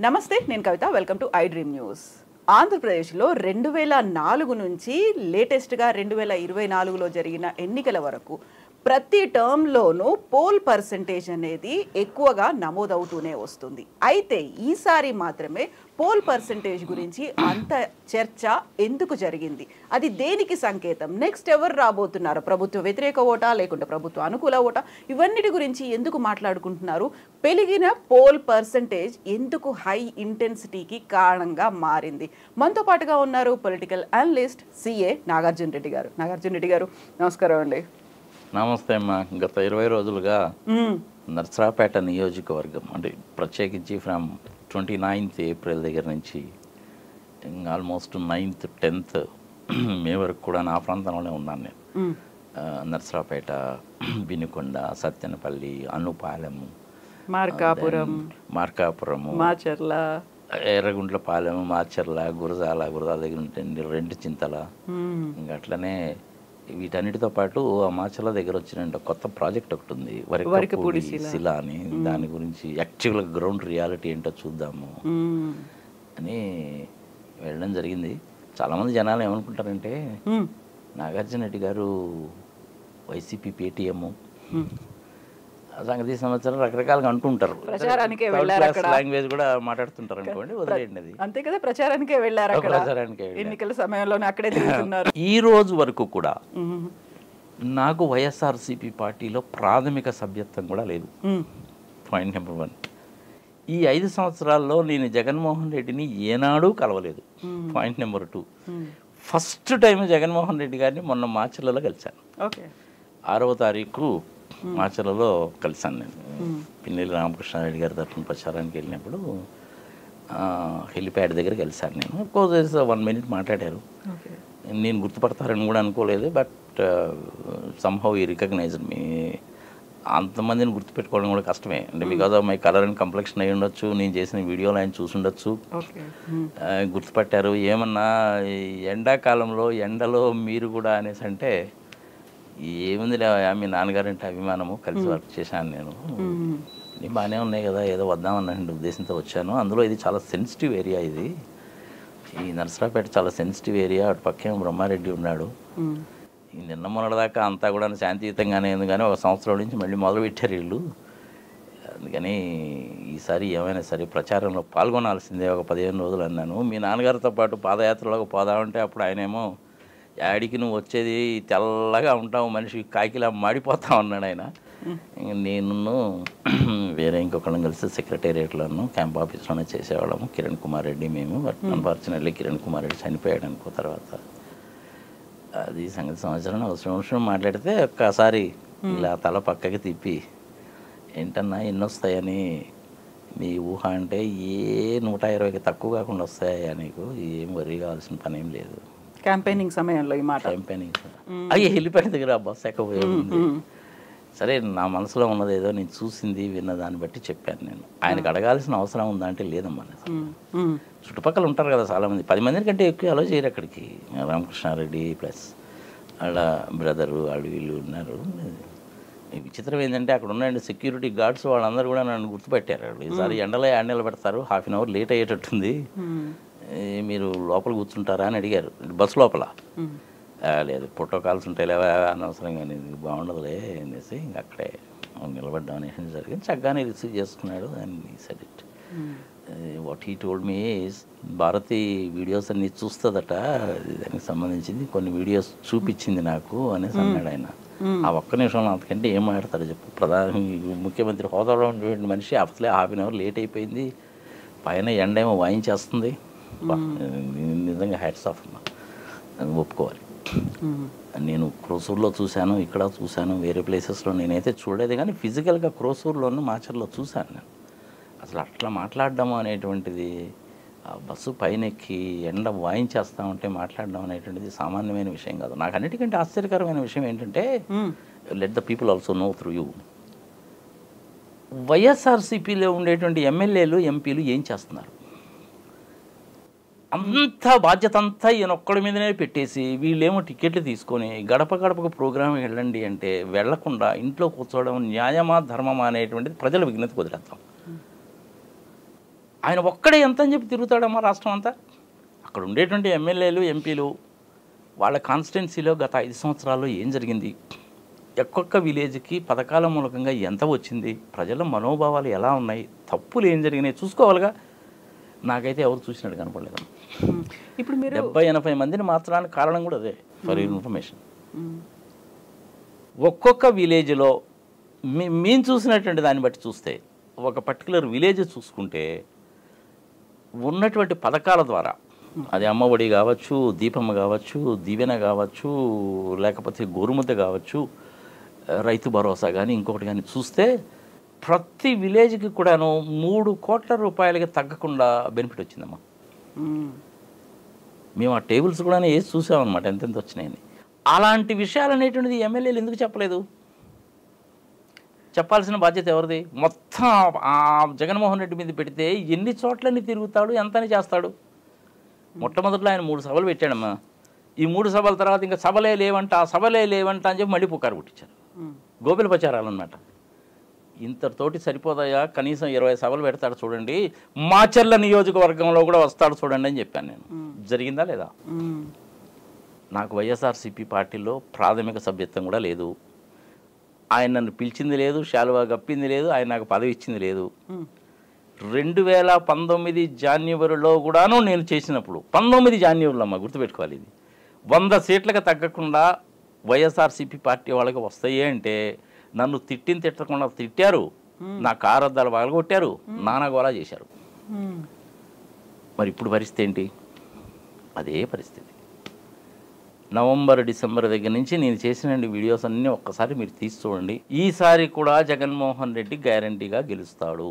నమస్తే, నేను Kavitha. Welcome to I dream news. ఆంధ్రప్రదేశ్లో 2004 నుంచి లేటెస్ట్గా 2024లో జరిగిన ఎన్నికల వరకు ప్రతి టర్మ్లోనూ పోల్ పర్సంటేజ్ అనేది ఎక్కువగా నమోదవుతూనే వస్తుంది. అయితే ఈసారి మాత్రమే పోల్ పర్సంటేజ్ గురించి అంత చర్చ ఎందుకు జరిగింది? అది దేనికి సంకేతం? నెక్స్ట్ ఎవరు రాబోతున్నారు? ప్రభుత్వ వ్యతిరేక ఓటా లేకుంటే ప్రభుత్వ అనుకూల ఓటా? ఇవన్నిటి గురించి ఎందుకు మాట్లాడుకుంటున్నారు? పెరిగిన పోల్ పర్సంటేజ్ ఎందుకు హై ఇంటెన్సిటీకి కారణంగా మారింది? మనతో పాటుగా ఉన్నారు political analyst CA Nagarjuna Reddy గారు. నాగార్జున రెడ్డి గారు, నమస్కారం అండి. నమస్తే అమ్మా. గత 20 రోజులుగా నర్సరావుపేట నియోజకవర్గం అంటే ప్రత్యేకించి ఫ్రమ్ 29th ఏప్రిల్ దగ్గర నుంచి ఆల్మోస్ట్ 9th 10th మే వరకు కూడా నా ప్రాంతంలోనే ఉన్నాను నేను. నర్సరావుపేట, బినుకొండ, సత్తెనపల్లి, అనుపాలెము, మార్కాపురము, మాచర్ల, ఎర్రగుంట్లపాలెం, మాచర్ల, గురజాల దగ్గర ఉంటుంది, రెండు చింతల, ఇంకా అట్లనే వీటన్నిటితో పాటు ఆ మాచర్ల దగ్గర వచ్చిన కొత్త ప్రాజెక్ట్ ఒకటి ఉంది, వరికపూడి శిల అని. దాని గురించి యాక్చువల్గా గ్రౌండ్ రియాలిటీ ఏంటో చూద్దాము అని వెళ్ళడం జరిగింది. చాలామంది జనాలు ఏమనుకుంటారంటే నాగార్జున రెడ్డి గారు వైసీపీ పేటీఎం సంగతి సంవత్సరం రకరకాలుగా అంటుంటారు. లాంగ్వేజ్ కూడా మాట్లాడుతుంటారు అనుకోండి, వదిలేయండి. అది అంతే కదా, ప్రచారానికే వెళ్ళారు. ఎన్నికల సమయంలోనే అక్కడే తిరుగుతున్నారు. ఈ రోజు వరకు కూడా నాకు వైఎస్ఆర్సీపీ పార్టీలో ప్రాథమిక సభ్యత్వం కూడా లేదు. Point number 1. ఈ 5 సంవత్సరాల్లో నేను జగన్మోహన్ రెడ్డిని ఏనాడూ కలవలేదు. Point number 2. First time Jaganmohan Reddy గారిని మొన్న మార్చిలలో కలిశాను. 6వ తారీఖు మాచర్లలో కలిశాను నేను. పిన్నెల్లి రామకృష్ణారెడ్డి గారి తరఫున ప్రచారానికి వెళ్ళినప్పుడు హెలిప్యాడ్ దగ్గర కలిశాను నేను. 1 minute మాట్లాడారు. నేను గుర్తుపడతారని కూడా అనుకోలేదు. బట్ సమ్హౌ ఈ రికగ్నైజ్డ్ మీ. అంతమందిని గుర్తుపెట్టుకోవడం కూడా కష్టమే. అంటే because of my colour and complexion అయి ఉండొచ్చు, నేను చేసిన వీడియోలు ఆయన చూసుండొచ్చు, గుర్తుపట్టారు. ఏమన్నా ఎండాకాలంలో ఎండలో మీరు కూడా అనేసి అంటే ఏముంది, మీ నాన్నగారంటే అభిమానము, కలిసి వర్క్ చేశాను నేను, బాగానే ఉన్నాయి కదా, ఏదో వద్దామన్న ఉద్దేశంతో వచ్చాను. అందులో ఇది చాలా సెన్సిటివ్ ఏరియా. ఇది ఈ నర్సరావుపేట చాలా సెన్సిటివ్ ఏరియా. అటు పక్కేమో బ్రహ్మారెడ్డి ఉన్నాడు. నిన్న మొన్నటిదాకా అంతా కూడా శాంతియుతంగానే ఉంది, కానీ 1 సంవత్సరం నుంచి మళ్ళీ మొదలుపెట్టారు వీళ్ళు. అందుకని ఈసారి ఏమైనా సరే ప్రచారంలో పాల్గొనాల్సిందే. ఒక 15 రోజులు అన్నాను. మీ నాన్నగారితో పాటు పాదయాత్రలోకి పోదామంటే అప్పుడు ఆయనేమో యాడికి నువ్వు వచ్చేది, తెల్లగా ఉంటావు, మనిషి కాకిలా మాడిపోతా ఉన్నాడు ఆయన. నేను వేరే ఇంకొకళ్ళని కలిసి సెక్రటేరియట్లోనూ క్యాంప్ ఆఫీస్లోనే చేసేవాళ్ళము, కిరణ్ కుమార్ రెడ్డి మేము. అన్ఫార్చునేట్లీ కిరణ్ కుమార్ రెడ్డి చనిపోయాడు అనుకో తర్వాత. అది సంగతి సంవత్సరం అవసరం మాట్లాడితే ఒక్కసారి ఇలా తల పక్కకి తిప్పి, ఏంటన్నా ఎన్ని వస్తాయని మీ ఊహ అంటే, ఏ 120కి తక్కువ కాకుండా వస్తాయా నీకు, ఏం వరి కావాల్సిన పని ఏం లేదు. క్యాంపెయినింగ్ సమయంలో ఈ మాట అయ్యి వెళ్ళిపోయిన దగ్గర బస్సు ఎక్కబోయేది. సరే, నా మనసులో ఉన్నది ఏదో నేను చూసింది విన్న దాన్ని బట్టి చెప్పాను నేను. ఆయనకు అడగాల్సిన అవసరం ఉందా అంటే లేదమ్మా. చుట్టుపక్కల ఉంటారు కదా చాలామంది, 10 మంది కంటే ఎక్కువ అలో చేయరు అక్కడికి. రామకృష్ణారెడ్డి ప్లస్ వాళ్ళ బ్రదరు వాళ్ళు వీళ్ళు ఉన్నారు. విచిత్రం ఏంటంటే అక్కడ ఉన్న సెక్యూరిటీ గార్డ్స్ వాళ్ళందరూ కూడా నన్ను గుర్తుపెట్టారు. వాళ్ళు ఈసారి ఎండలో ఎండలు పెడతారు, ½ an hour లేట్ అయ్యేటట్టుంది, మీరు లోపల కూర్చుంటారా అని అడిగారు. బస్సు లోపల. లేదు, ప్రోటోకాల్స్ ఉంటాయి లేవా అనవసరంగా, బాగుండదులే అనేసి ఇంక అక్కడే నిలబడ్డాం అనేసి జరిగింది. చక్కగానే రిసీవ్ చేసుకున్నాడు. And said it. What he told me is, Bharati videos అన్ని చూస్తుందట, దానికి సంబంధించింది కొన్ని వీడియోస్ చూపించింది నాకు అనేసి అన్నాడు ఆయన. ఆ ఒక్క నిమిషంలో అంతకంటే ఏం మాట్లాడతారు చెప్పు? ముఖ్యమంత్రి హోదాలో ఉన్నటువంటి మనిషి అసలే ½ an hour లేట్ అయిపోయింది, పైన ఎండ ఏమో వాయించేస్తుంది. నిజంగా హ్యాట్స్ ఆఫ్ అమ్మా, ఒప్పుకోవాలి. నేను క్రోసూర్లో చూశాను, ఇక్కడ చూశాను, వేరే ప్లేసెస్లో నేనైతే చూడలేదు, కానీ ఫిజికల్గా క్రోసూర్లోనూ మాచర్లో చూశాను నేను. అసలు అట్లా మాట్లాడడం అనేటువంటిది, బస్సు పైనెక్కి ఎండ వాయించేస్తా ఉంటే మాట్లాడడం అనేటువంటిది సామాన్యమైన విషయం కాదు. నాకు అన్నిటికంటే ఆశ్చర్యకరమైన విషయం ఏంటంటే, let the people also no through you, వైఎస్ఆర్సీపీలో ఉండేటువంటి ఎమ్మెల్యేలు ఎంపీలు ఏం చేస్తున్నారు? అంతా బాధ్యత అంతా ఈయన ఒక్కడి మీదనే పెట్టేసి వీళ్ళేమో టికెట్లు తీసుకొని గడప గడపకు ప్రోగ్రాం వెళ్ళండి అంటే వెళ్లకుండా ఇంట్లో కూర్చోవడం న్యాయమా ధర్మమా అనేటువంటిది ప్రజల విజ్ఞతకు వదిలేద్దాం. ఆయన ఒక్కడే ఎంత అని చెప్పి తిరుగుతాడమ్మా రాష్ట్రం అంతా. అక్కడ ఉండేటువంటి ఎమ్మెల్యేలు ఎంపీలు వాళ్ళ కాన్స్టిట్యున్సీలో గత 5 సంవత్సరాల్లో ఏం జరిగింది, ఒక్కొక్క విలేజ్కి పథకాల మూలకంగా ఎంత వచ్చింది, ప్రజల మనోభావాలు ఎలా ఉన్నాయి, తప్పులు ఏం జరిగినాయి చూసుకోవాలిగా. నాకైతే ఎవరు చూసినట్టు కనపడలేదు. ఇప్పుడు మీరు 70-80 మందిని మార్చడానికి కారణం కూడా అదే. ఫర్ ఇన్ఫర్మేషన్, ఒక్కొక్క విలేజ్లో మేము చూసినటువంటి దాన్ని బట్టి చూస్తే ఒక పర్టికులర్ విలేజ్ చూసుకుంటే ఉన్నటువంటి పథకాల ద్వారా, అది అమ్మఒడి కావచ్చు, దీపమ్మ కావచ్చు, దీవెన కావచ్చు, లేకపోతే గోరుముద్ద కావచ్చు, రైతు భరోసా కానీ ఇంకొకటి కానీ చూస్తే ప్రతి విలేజ్కి కూడాను 3 కోట్ల రూపాయలకి తగ్గకుండా బెనిఫిట్ వచ్చిందమ్మా. మేము ఆ టేబుల్స్ కూడా వేసి చూసామన్నమాట ఎంతెంత వచ్చినాయని. అలాంటి విషయాలు అనేటువంటిది ఎమ్మెల్యేలు ఎందుకు చెప్పలేదు? చెప్పాల్సిన బాధ్యత ఎవరిది? మొత్తం ఆ జగన్మోహన్ రెడ్డి మీద పెడితే ఎన్ని చోట్లని తిరుగుతాడు, ఎంతని చేస్తాడు? మొట్టమొదట్లో ఆయన 3 సభలు పెట్టాడమ్మా. ఈ 3 సభల తర్వాత ఇంకా సభలే లేవంట, సభలే లేవంట అని చెప్పి మళ్ళీ పుకారు పుట్టించారు. గోపిల ప్రచారాలు అన్నమాట. ఇంతతోటి సరిపోదాయా, కనీసం 20 సభలు పెడతాడు చూడండి, మాచర్ల నియోజకవర్గంలో కూడా వస్తాడు చూడండి అని చెప్పాను నేను. జరిగిందా లేదా? నాకు వైఎస్ఆర్సీపీ పార్టీలో ప్రాథమిక సభ్యత్వం కూడా లేదు. ఆయన నన్ను పిలిచింది లేదు, శాలువా గప్పింది లేదు, ఆయన నాకు పదవి ఇచ్చింది లేదు. 2019 జాన్యువరిలో కూడాను నేను చేసినప్పుడు, 19 జాన్యువరిలో అమ్మ గుర్తుపెట్టుకోవాలి, ఇది 100 సీట్లకు తగ్గకుండా వైఎస్ఆర్సీపీ పార్టీ వాళ్ళకి వస్తాయి అంటే నన్ను తిట్టకుండా తిట్టారు, నా కారు అద్దాలు పగలగొట్టారు, నానాగోలా చేశారు. మరి ఇప్పుడు పరిస్థితి ఏంటి? అదే పరిస్థితి. నవంబర్ డిసెంబర్ దగ్గర నుంచి నేను చేసిన వీడియోస్ అన్నీ ఒక్కసారి మీరు తీసి చూడండి. ఈసారి కూడా జగన్మోహన్ రెడ్డి గ్యారంటీగా గెలుస్తాడు.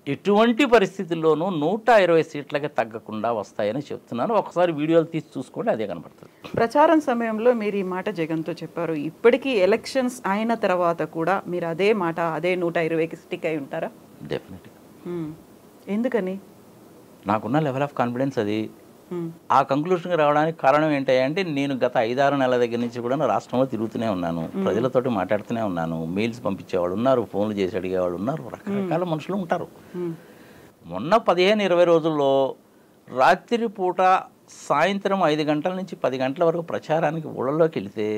ఎటువంటి పరిస్థితుల్లోనూ 120 సీట్లకి తగ్గకుండా వస్తాయని చెప్తున్నాను. ఒకసారి వీడియోలు తీసి చూసుకోండి, అదే కనపడుతుంది. ప్రచారం సమయంలో మీరు ఈ మాట జగన్తో చెప్పారు. ఇప్పటికీ ఎలక్షన్స్ అయిన తర్వాత కూడా మీరు అదే మాట, అదే 120కి స్టిక్ అయి ఉంటారా? డెఫినెట్గా. ఎందుకని? నాకున్న లెవెల్ ఆఫ్ కాన్ఫిడెన్స్ అది. ఆ కంక్లూషన్కి రావడానికి కారణం ఏంటంటే నేను గత 5-6 నెలల దగ్గర నుంచి కూడా రాష్ట్రంలో తిరుగుతూనే ఉన్నాను, ప్రజలతోటి మాట్లాడుతూనే ఉన్నాను, మెయిల్స్ పంపించేవాళ్ళు ఉన్నారు, ఫోన్లు చేసి అడిగేవాళ్ళు ఉన్నారు, రకరకాల మనుషులు ఉంటారు. మొన్న 15-20 రోజుల్లో రాత్రి పూట సాయంత్రం 5 గంటల నుంచి 10 గంటల వరకు ప్రచారానికి ఊళ్ళలోకి వెళితే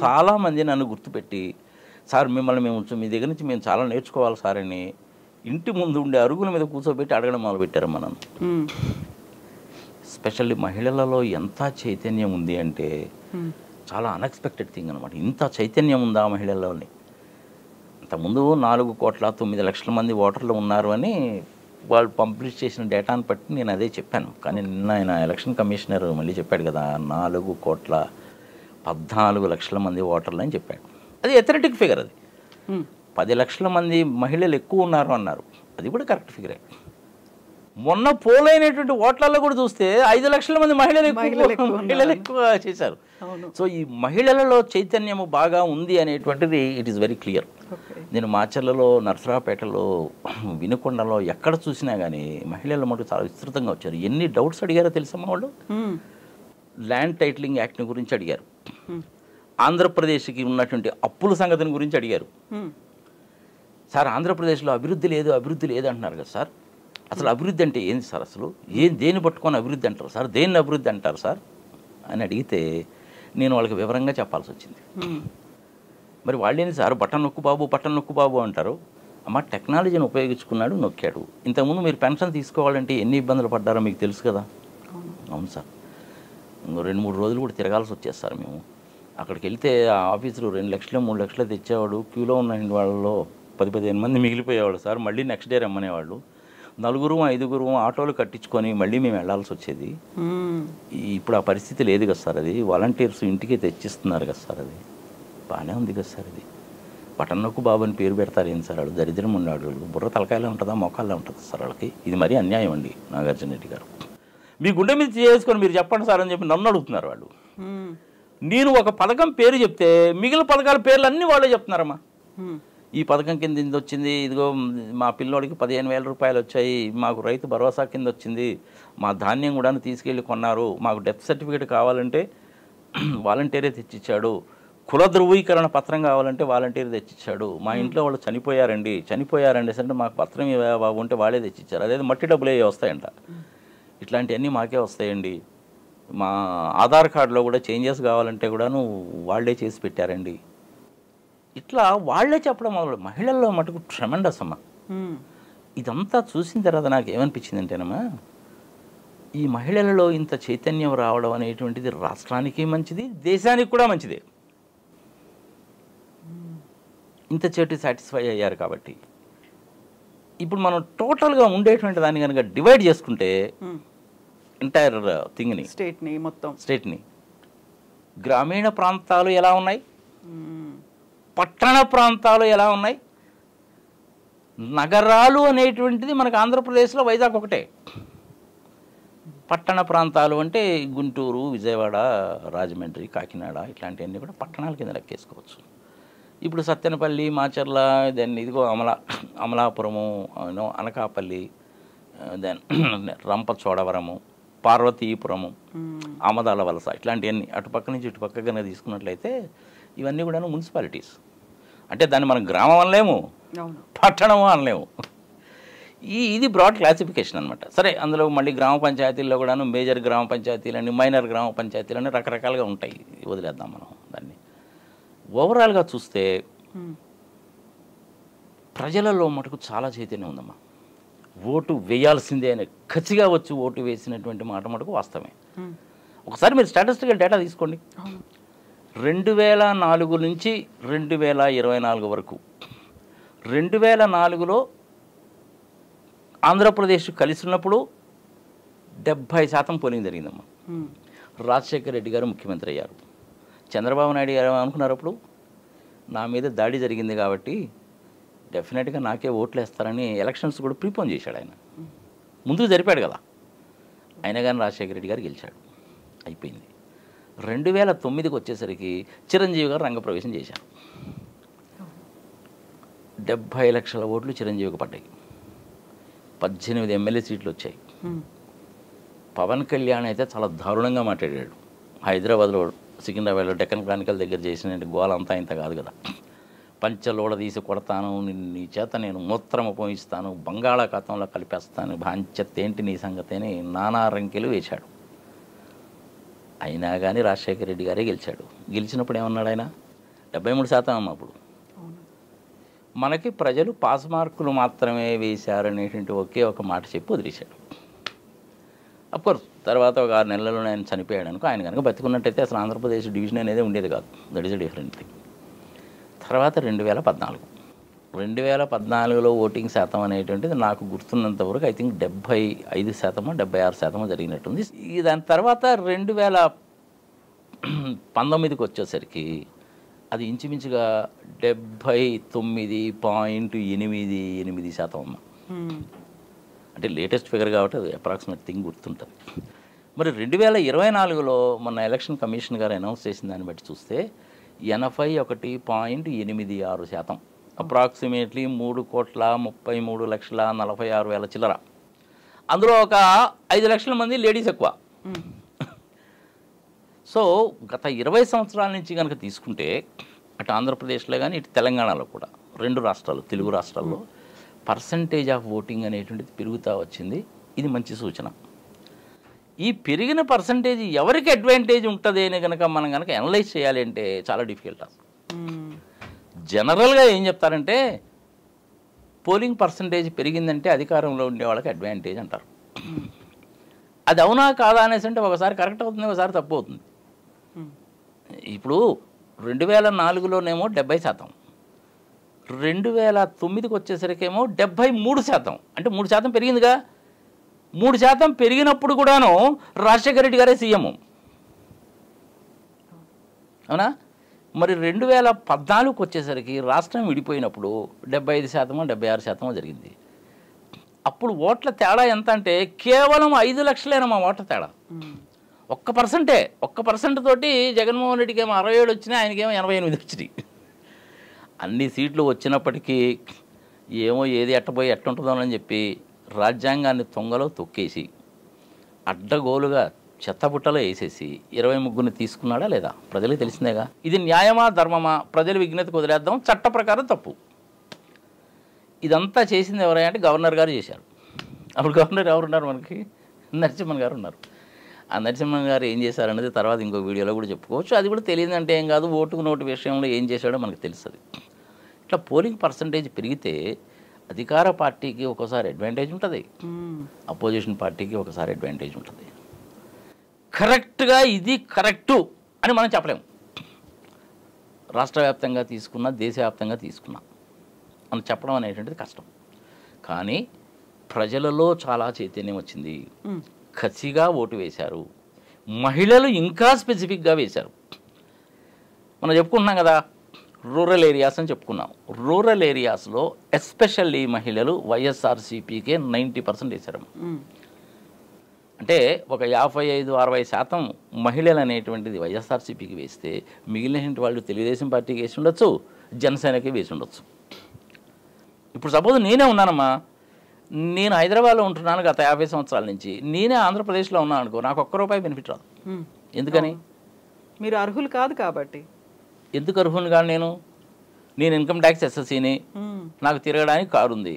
చాలామంది నన్ను గుర్తుపెట్టి, సార్ మిమ్మల్ని మీ దగ్గర నుంచి మేము చాలా నేర్చుకోవాలి సార్ అని ఇంటి ముందు ఉండే అరుగుల మీద కూర్చోబెట్టి అడగడం మొదలుపెట్టారు మనం. ఎస్పెషల్లీ మహిళలలో ఎంత చైతన్యం ఉంది అంటే చాలా అన్ఎక్స్పెక్టెడ్ థింగ్ అనమాట. ఇంత చైతన్యం ఉందా మహిళల్లోని? అంతకుముందు 4,9,00,000 మంది ఓటర్లు ఉన్నారు అని వాళ్ళు పబ్లిష్ చేసిన డేటాను బట్టి నేను అదే చెప్పాను. కానీ నిన్న ఆయన ఎలక్షన్ కమిషనర్ మళ్ళీ చెప్పాడు కదా, 4,14,00,000 మంది ఓటర్లు అని చెప్పాడు. అది ఎథరెటిక్ ఫిగర్. అది 10 లక్షల మంది మహిళలు ఎక్కువ ఉన్నారు అన్నారు, అది కూడా కరెక్ట్ ఫిగరే. మొన్న పోలైనటువంటి ఓట్లలో కూడా చూస్తే 5 లక్షల మంది మహిళలు ఎక్కువ చేశారు. సో ఈ మహిళలలో చైతన్యము బాగా ఉంది అనేటువంటిది ఇట్ ఈస్ వెరీ క్లియర్. నేను మాచర్లలో, నర్సరావుపేటలో, వినుకొండలో ఎక్కడ చూసినా కానీ మహిళల మటుకు చాలా విస్తృతంగా వచ్చారు. ఎన్ని డౌట్స్ అడిగారో తెలుసమ్మా వాళ్ళు. ల్యాండ్ టైటిలింగ్ యాక్ట్ని గురించి అడిగారు, ఆంధ్రప్రదేశ్కి ఉన్నటువంటి అప్పుల సంగతిని గురించి అడిగారు. సార్ ఆంధ్రప్రదేశ్లో అభివృద్ధి లేదు అంటున్నారు కదా సార్, అసలు అభివృద్ధి అంటే ఏంది సార్, అసలు దేన్ని పట్టుకొని అభివృద్ధి అంటారు సార్, దేన్ని అభివృద్ధి అంటారు సార్ అని అడిగితే నేను వాళ్ళకి వివరంగా చెప్పాల్సి వచ్చింది. మరి వాళ్ళేంది సార్ బటన్ నొక్కు బాబు అంటారు. అమ్మ టెక్నాలజీని ఉపయోగించుకున్నాడు, నొక్కాడు. ఇంతకుముందు మీరు పెన్షన్ తీసుకోవాలంటే ఎన్ని ఇబ్బందులు పడ్డారో మీకు తెలుసు కదా. అవును సార్, ఇంకో 2-3 రోజులు కూడా తిరగాల్సి వచ్చేస్తారు మేము. అక్కడికి వెళ్తే ఆ ఆఫీసులో 2 లక్షలు 3 లక్షలు తెచ్చేవాడు, క్యూలో ఉన్న వాళ్ళలో 10-15 మంది మిగిలిపోయేవాళ్ళు సార్. మళ్ళీ నెక్స్ట్ డే రమ్మనేవాళ్ళు. 4-5 ఆటోలు కట్టించుకొని మళ్ళీ మేము వెళ్లాల్సి వచ్చేది. ఇప్పుడు ఆ పరిస్థితి లేదు కదా సార్. అది వాలంటీర్స్ ఇంటికి తెచ్చిస్తున్నారు కదా సార్, అది బాగానే ఉంది కదా సార్. అది బటన్ నొక్కు బాబు అని పేరు పెడతారు ఏంటి సార్, వాళ్ళు దరిద్రం ఉన్నాడు, బుర్ర తలకాయలో ఉంటుందా మోకాల్లో ఉంటుందా సార్ వాళ్ళకి? ఇది మరీ అన్యాయం అండి. నాగార్జున రెడ్డి గారు మీ గుండె మీద చేసుకొని మీరు చెప్పండి సార్ అని చెప్పి నన్ను అడుగుతున్నారు వాళ్ళు. నేను ఒక పథకం పేరు చెప్తే మిగిలిన పథకాల పేర్లు అన్నీ వాళ్ళే చెప్తున్నారమ్మా. ఈ పథకం కింద ఇంత వచ్చింది, ఇదిగో మా పిల్లోడికి 15,000 రూపాయలు వచ్చాయి, మాకు రైతు భరోసా కింద వచ్చింది, మా ధాన్యం కూడా తీసుకెళ్ళి కొన్నారు, మాకు డెత్ సర్టిఫికేట్ కావాలంటే వాలంటీరే తెచ్చిచ్చాడు, కుల ధృవీకరణ పత్రం కావాలంటే వాలంటీర్ తెచ్చిచ్చాడు. మా ఇంట్లో వాళ్ళు చనిపోయారండి అంటే మాకు పత్రం బాబు ఉంటే వాళ్ళే తెచ్చిచ్చారు. అదే మట్టి డబ్బులు ఏ వస్తాయంట. ఇట్లాంటివన్నీ మాకే వస్తాయండి. మా ఆధార్ కార్డులో కూడా చేంజెస్ కావాలంటే కూడాను వాళ్ళే చేసి పెట్టారండి. ఇట్లా వాళ్ళే చెప్పడం మొదలు. మహిళల్లో మటుకు ట్రెమెండస్ అమ్మ. ఇదంతా చూసిన తర్వాత నాకు ఏమనిపించింది అంటేనమ్మా, ఈ మహిళలలో ఇంత చైతన్యం రావడం అనేటువంటిది రాష్ట్రానికి మంచిది, దేశానికి కూడా మంచిదే. ఇంత చేటు సాటిస్ఫై అయ్యారు కాబట్టి ఇప్పుడు మనం టోటల్గా ఉండేటువంటి దాన్ని కనుక డివైడ్ చేసుకుంటే ఎంటైర్ థింగ్ని, స్టేట్ని గ్రామీణ ప్రాంతాలు ఎలా ఉన్నాయి, పట్టణ ప్రాంతాలు ఎలా ఉన్నాయి, నగరాలు అనేటువంటిది మనకు ఆంధ్రప్రదేశ్లో వైజాగ్ ఒకటే. పట్టణ ప్రాంతాలు అంటే గుంటూరు, విజయవాడ, రాజమండ్రి, కాకినాడ ఇట్లాంటివన్నీ కూడా పట్టణాల కింద లెక్కేసుకోవచ్చు. ఇప్పుడు సత్తెనపల్లి, మాచర్ల, దెన్ ఇదిగో అమలాపురము, అనకాపల్లి, దెన్ రంపచోడవరము, పార్వతీపురము, ఆమదాల వలస ఇట్లాంటివన్నీ అటుపక్క నుంచి ఇటుపక్క కనుక తీసుకున్నట్లయితే ఇవన్నీ కూడా మున్సిపాలిటీస్. అంటే దాన్ని మనం గ్రామం అనలేము, పట్టణము అనలేము. ఇది బ్రాడ్ క్లాసిఫికేషన్ అనమాట. సరే, అందులో మళ్ళీ గ్రామ పంచాయతీల్లో కూడాను మేజర్ గ్రామ పంచాయతీలని, మైనర్ గ్రామ పంచాయతీలని రకరకాలుగా ఉంటాయి. వదిలేద్దాం మనం దాన్ని. ఓవరాల్గా చూస్తే ప్రజలలో మటుకు చాలా చైతన్యం ఉందమ్మా. ఓటు వేయాల్సిందే అని ఖచ్చితంగా వచ్చి ఓటు వేసినటువంటి మాట మటుకు వాస్తవమే. ఒకసారి మీరు స్టాటిస్టికల్ డేటా తీసుకోండి. 2004 నుంచి 2024 వరకు 2004లో ఆంధ్రప్రదేశ్ కలిసి ఉన్నప్పుడు 70% పోలింగ్ జరిగిందమ్మా. రాజశేఖర రెడ్డి గారు ముఖ్యమంత్రి అయ్యారు. చంద్రబాబు నాయుడు గారు అనుకున్నారు అప్పుడు, నా మీద దాడి జరిగింది కాబట్టి డెఫినెట్గా నాకే ఓట్లు వేస్తారని ఎలక్షన్స్ కూడా ప్రీపోన్ చేశాడు. ఆయన ముందుకు జరిపాడు కదా. అయినా కానీ రాజశేఖర రెడ్డి గారు గెలిచాడు. అయిపోయింది. 2009కి వచ్చేసరికి చిరంజీవి గారు రంగప్రవేశం చేశారు. 70 లక్షల ఓట్లు చిరంజీవికి పడ్డాయి. 18 ఎమ్మెల్యే సీట్లు వచ్చాయి. పవన్ కళ్యాణ్ అయితే చాలా దారుణంగా మాట్లాడాడు. హైదరాబాద్లో, సికింద్రాబాద్లో డెక్కన్ క్రానికల్ దగ్గర చేసిన గోల అంతా ఇంత కాదు కదా. పంచలోడ తీసి కొడతాను, నీ చేత నేను మూత్రము పోయిస్తాను, బంగాళాఖాతంలో కలిపేస్తాను, బాంచెత్తేంటి నీ సంగతి అని నానా రంకెలు వేశాడు. అయినా కానీ రాజశేఖర రెడ్డి గారే గెలిచాడు. గెలిచినప్పుడు ఏమన్నాడు ఆయన? 73% అమ్మ. అప్పుడు మనకి ప్రజలు పాస్ మార్కులు మాత్రమే వేశారనేటువంటి ఒకే ఒక మాట చెప్పి వదిలేశాడు. అఫ్కోర్స్ తర్వాత ఒక 6 నెలల్లో ఆయన చనిపోయాడు అనుకో. ఆయన కనుక బతికున్నట్టయితే అసలు ఆంధ్రప్రదేశ్ డివిజన్ అనేది ఉండేది కాదు. That is a different thing. తర్వాత 2014లో ఓటింగ్ శాతం అనేటువంటిది నాకు గుర్తున్నంత వరకు ఐ థింక్ 75%, 76% జరిగినట్టుంది. దాని తర్వాత 2019కి వచ్చేసరికి అది ఇంచుమించుగా 79.88% అమ్మ. అంటే లేటెస్ట్ ఫిగర్ కాబట్టి అది అప్రాక్సిమేట్ థింగ్ గుర్తుంటుంది. మరి 2024లో మొన్న ఎలక్షన్ కమిషన్ గారు అనౌన్స్ చేసిన దాన్ని బట్టి చూస్తే 81.86%, అప్రాక్సిమేట్లీ 3,33,46,000 చిల్లర. అందులో ఒక 5 లక్షల మంది లేడీస్ ఎక్కువ. సో గత 20 సంవత్సరాల నుంచి కనుక తీసుకుంటే అటు ఆంధ్రప్రదేశ్లో కానీ ఇటు తెలంగాణలో కూడా 2 రాష్ట్రాలు, తెలుగు రాష్ట్రాల్లో పర్సంటేజ్ ఆఫ్ ఓటింగ్ అనేటువంటిది పెరుగుతూ వచ్చింది. ఇది మంచి సూచన. ఈ పెరిగిన పర్సంటేజ్ ఎవరికి అడ్వాంటేజ్ ఉంటుంది అని కనుక మనం కనుక అనలైజ్ చేయాలి అంటే చాలా డిఫికల్ట్. జనరల్గా ఏం చెప్తారంటే పోలింగ్ పర్సంటేజ్ పెరిగిందంటే అధికారంలో ఉండే వాళ్ళకి అడ్వాంటేజ్ అంటారు. అది అవునా కాదా అనేసి అంటే ఒకసారి కరెక్ట్ అవుతుంది, ఒకసారి తప్పు అవుతుంది. ఇప్పుడు 2004లోనేమో 70%, 2009కి వచ్చేసరికేమో 73%. అంటే 3% పెరిగిందిగా. 3% పెరిగినప్పుడు కూడాను రాజశేఖర రెడ్డి గారే సీఎం, అవునా? మరి 2014కి వచ్చేసరికి రాష్ట్రం విడిపోయినప్పుడు 75%, 76% జరిగింది. అప్పుడు ఓట్ల తేడా ఎంత అంటే కేవలం 5 లక్షలేనమ్మా ఓట్ల తేడా. 1% తోటి జగన్మోహన్ రెడ్డికి ఏమో 67 వచ్చినాయి, ఆయనకేమో 88 వచ్చినాయి. అన్ని సీట్లు వచ్చినప్పటికీ ఏమో ఏది ఎట్టబోయి ఎట్టుంటుందో అని చెప్పి రాజ్యాంగాన్ని తొంగలో తొక్కేసి అడ్డగోలుగా చెత్తబుట్టలో వేసేసి 23 తీసుకున్నాడా లేదా ప్రజలకు తెలిసిందేగా. ఇది న్యాయమా ధర్మమా ప్రజల విజ్ఞతకు వదిలేద్దాం, చట్ట ప్రకారం తప్పు. ఇదంతా చేసింది ఎవరైనా అంటే గవర్నర్ గారు చేశారు. అప్పుడు గవర్నర్ ఎవరున్నారు మనకి? నరసింహన్ గారు ఉన్నారు. ఆ నరసింహన్ గారు ఏం చేశారనేది తర్వాత ఇంకో వీడియోలో కూడా చెప్పుకోవచ్చు. అది కూడా తెలియదంటే ఏం కాదు, ఓటుకు నోటు విషయంలో ఏం చేశాడో మనకు తెలుస్తుంది. ఇట్లా పోలింగ్ పర్సంటేజ్ పెరిగితే అధికార పార్టీకి ఒకసారి అడ్వాంటేజ్ ఉంటుంది, అపోజిషన్ పార్టీకి ఒకసారి అడ్వాంటేజ్ ఉంటుంది. కరెక్ట్గా ఇది కరెక్టు అని మనం చెప్పలేము. రాష్ట్ర వ్యాప్తంగా తీసుకున్నా దేశవ్యాప్తంగా తీసుకున్నా మనం చెప్పడం అనేటువంటిది కష్టం. కానీ ప్రజలలో చాలా చైతన్యం వచ్చింది, కసిగా ఓటు వేశారు. మహిళలు ఇంకా స్పెసిఫిక్గా వేశారు. మనం చెప్పుకుంటున్నాం కదా రూరల్ ఏరియాస్ అని చెప్పుకున్నాం. రూరల్ ఏరియాస్లో ఎస్పెషల్లీ మహిళలు వైఎస్ఆర్సీపీకే 90% వేశారు. అంటే ఒక 55-60% మహిళలు అనేటువంటిది వైఎస్ఆర్సీపీకి వేస్తే మిగిలిన వాళ్ళు తెలుగుదేశం పార్టీకి వేసి ఉండొచ్చు, జనసేనకి వేసి ఉండొచ్చు. ఇప్పుడు సపోజ్ నేనే ఉన్నానమ్మా, నేను హైదరాబాద్లో ఉంటున్నాను గత 50 సంవత్సరాల నుంచి, నేనే ఆంధ్రప్రదేశ్లో ఉన్నాను అనుకో, నాకు ₹1 బెనిఫిట్ రాదు. ఎందుకని? మీరు అర్హులు కాదు కాబట్టి. ఎందుకు అర్హుని కాదు? నేను ఇన్కమ్ ట్యాక్స్ ఎస్ఎస్సీని, నాకు తిరగడానికి కారు ఉంది,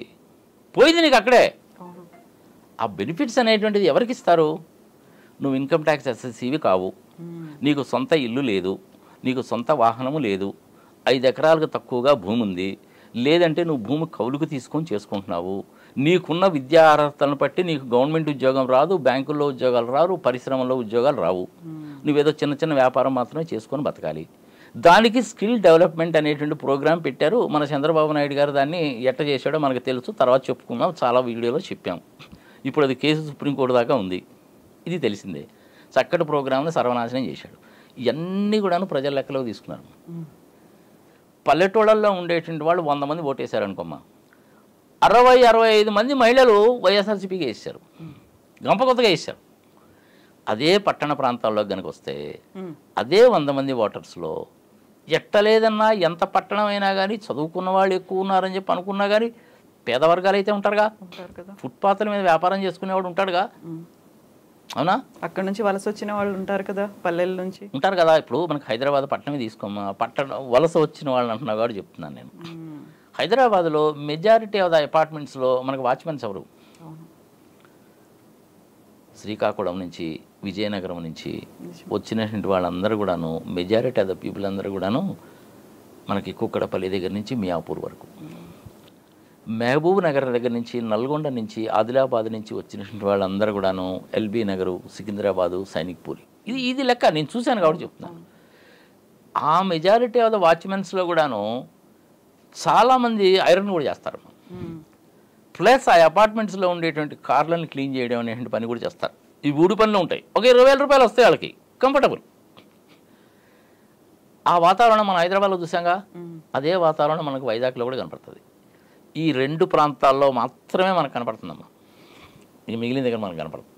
పోయింది నీకు అక్కడే. ఆ బెనిఫిట్స్ అనేటువంటిది ఎవరికి ఇస్తారు? నువ్వు ఇన్కమ్ ట్యాక్స్ ఎస్ఎస్సీవి కావు, నీకు సొంత ఇల్లు లేదు, నీకు సొంత వాహనము లేదు, 5 ఎకరాలకు తక్కువగా భూమి ఉంది, లేదంటే నువ్వు భూమి కౌలుకు తీసుకొని చేసుకుంటున్నావు, నీకున్న విద్యా అర్హతలను బట్టి నీకు గవర్నమెంట్ ఉద్యోగం రాదు, బ్యాంకుల్లో ఉద్యోగాలు రావు, పరిశ్రమల్లో ఉద్యోగాలు రావు, నువ్వేదో చిన్న చిన్న వ్యాపారం మాత్రమే చేసుకొని బతకాలి. దానికి స్కిల్ డెవలప్మెంట్ అనేటువంటి ప్రోగ్రాం పెట్టారు. మన చంద్రబాబు నాయుడు గారు దాన్ని ఎట్ట చేశాడో మనకు తెలుసు, తర్వాత చెప్పుకున్నాం, చాలా వీడియోలో చెప్పాం. ఇప్పుడు అది కేసు సుప్రీంకోర్టు దాకా ఉంది, ఇది తెలిసిందే. చక్కటి ప్రోగ్రాంని సర్వనాశనం చేశాడు. ఇవన్నీ కూడాను ప్రజల లెక్కలో తీసుకున్నారు. పల్లెటూళ్ళల్లో ఉండేటువంటి వాళ్ళు 100 మంది ఓటేశారు అనుకోమ్మా, 60-65 మంది మహిళలు వైఎస్ఆర్సీపీకి వేసారు, గంప కొత్తగా వేసారు. అదే పట్టణ ప్రాంతాల్లో కనుక వస్తే అదే 100 మంది ఓటర్స్లో ఎట్టలేదన్నా ఎంత పట్టణం అయినా కానీ చదువుకున్న వాళ్ళు ఎక్కువ ఉన్నారని చెప్పి అనుకున్నా కానీ పేద వర్గాలు అయితే ఉంటారుగా, ఫుట్పాత్ల మీద వ్యాపారం చేసుకునేవాడు ఉంటాడుగా, అవునా? అక్కడ నుంచి వలస వచ్చిన వాళ్ళు ఉంటారు కదా, పల్లెల నుంచి ఉంటారు కదా. ఇప్పుడు మనకి హైదరాబాద్ పట్టణమే తీసుకోమా, వలస వచ్చిన వాళ్ళని అంటున్నా కూడా చెప్తున్నాను నేను. హైదరాబాద్లో మెజారిటీ ఆఫ్ ద అపార్ట్మెంట్స్లో మనకు వాచ్మెన్స్ ఎవరు? శ్రీకాకుళం నుంచి, విజయనగరం నుంచి వచ్చినటువంటి వాళ్ళందరూ కూడాను, మెజారిటీ ఆఫ్ ద పీపుల్ అందరూ కూడాను మనకి కుక్కడపల్లి దగ్గర నుంచి మియాపూర్ వరకు, మహబూబ్ నగర్ దగ్గర నుంచి, నల్గొండ నుంచి, ఆదిలాబాద్ నుంచి వచ్చినటువంటి వాళ్ళందరూ కూడాను ఎల్బీ నగరు, సికింద్రాబాదు, సైనిక్పూరి, ఇది లెక్క నేను చూశాను కాబట్టి చెప్తున్నాను. ఆ మెజారిటీ ఆఫ్ ద వాచ్మెన్స్లో కూడాను చాలామంది ఐరన్ కూడా చేస్తారు. ప్లస్ ఆ అపార్ట్మెంట్స్లో ఉండేటువంటి కార్లను క్లీన్ చేయడం అనేటువంటి పని కూడా చేస్తారు. ఈ 3 పనులు ఉంటాయి. ఒక ₹20,000 వస్తాయి వాళ్ళకి, కంఫర్టబుల్. ఆ వాతావరణం మనం హైదరాబాద్లో చూసాంగా, అదే వాతావరణం మనకు వైజాగ్లో కూడా కనపడుతుంది. ఈ 2 ప్రాంతాల్లో మాత్రమే మనకు కనపడుతుందమ్మా, ఈ మిగిలిన దగ్గర మనకు కనపడదు.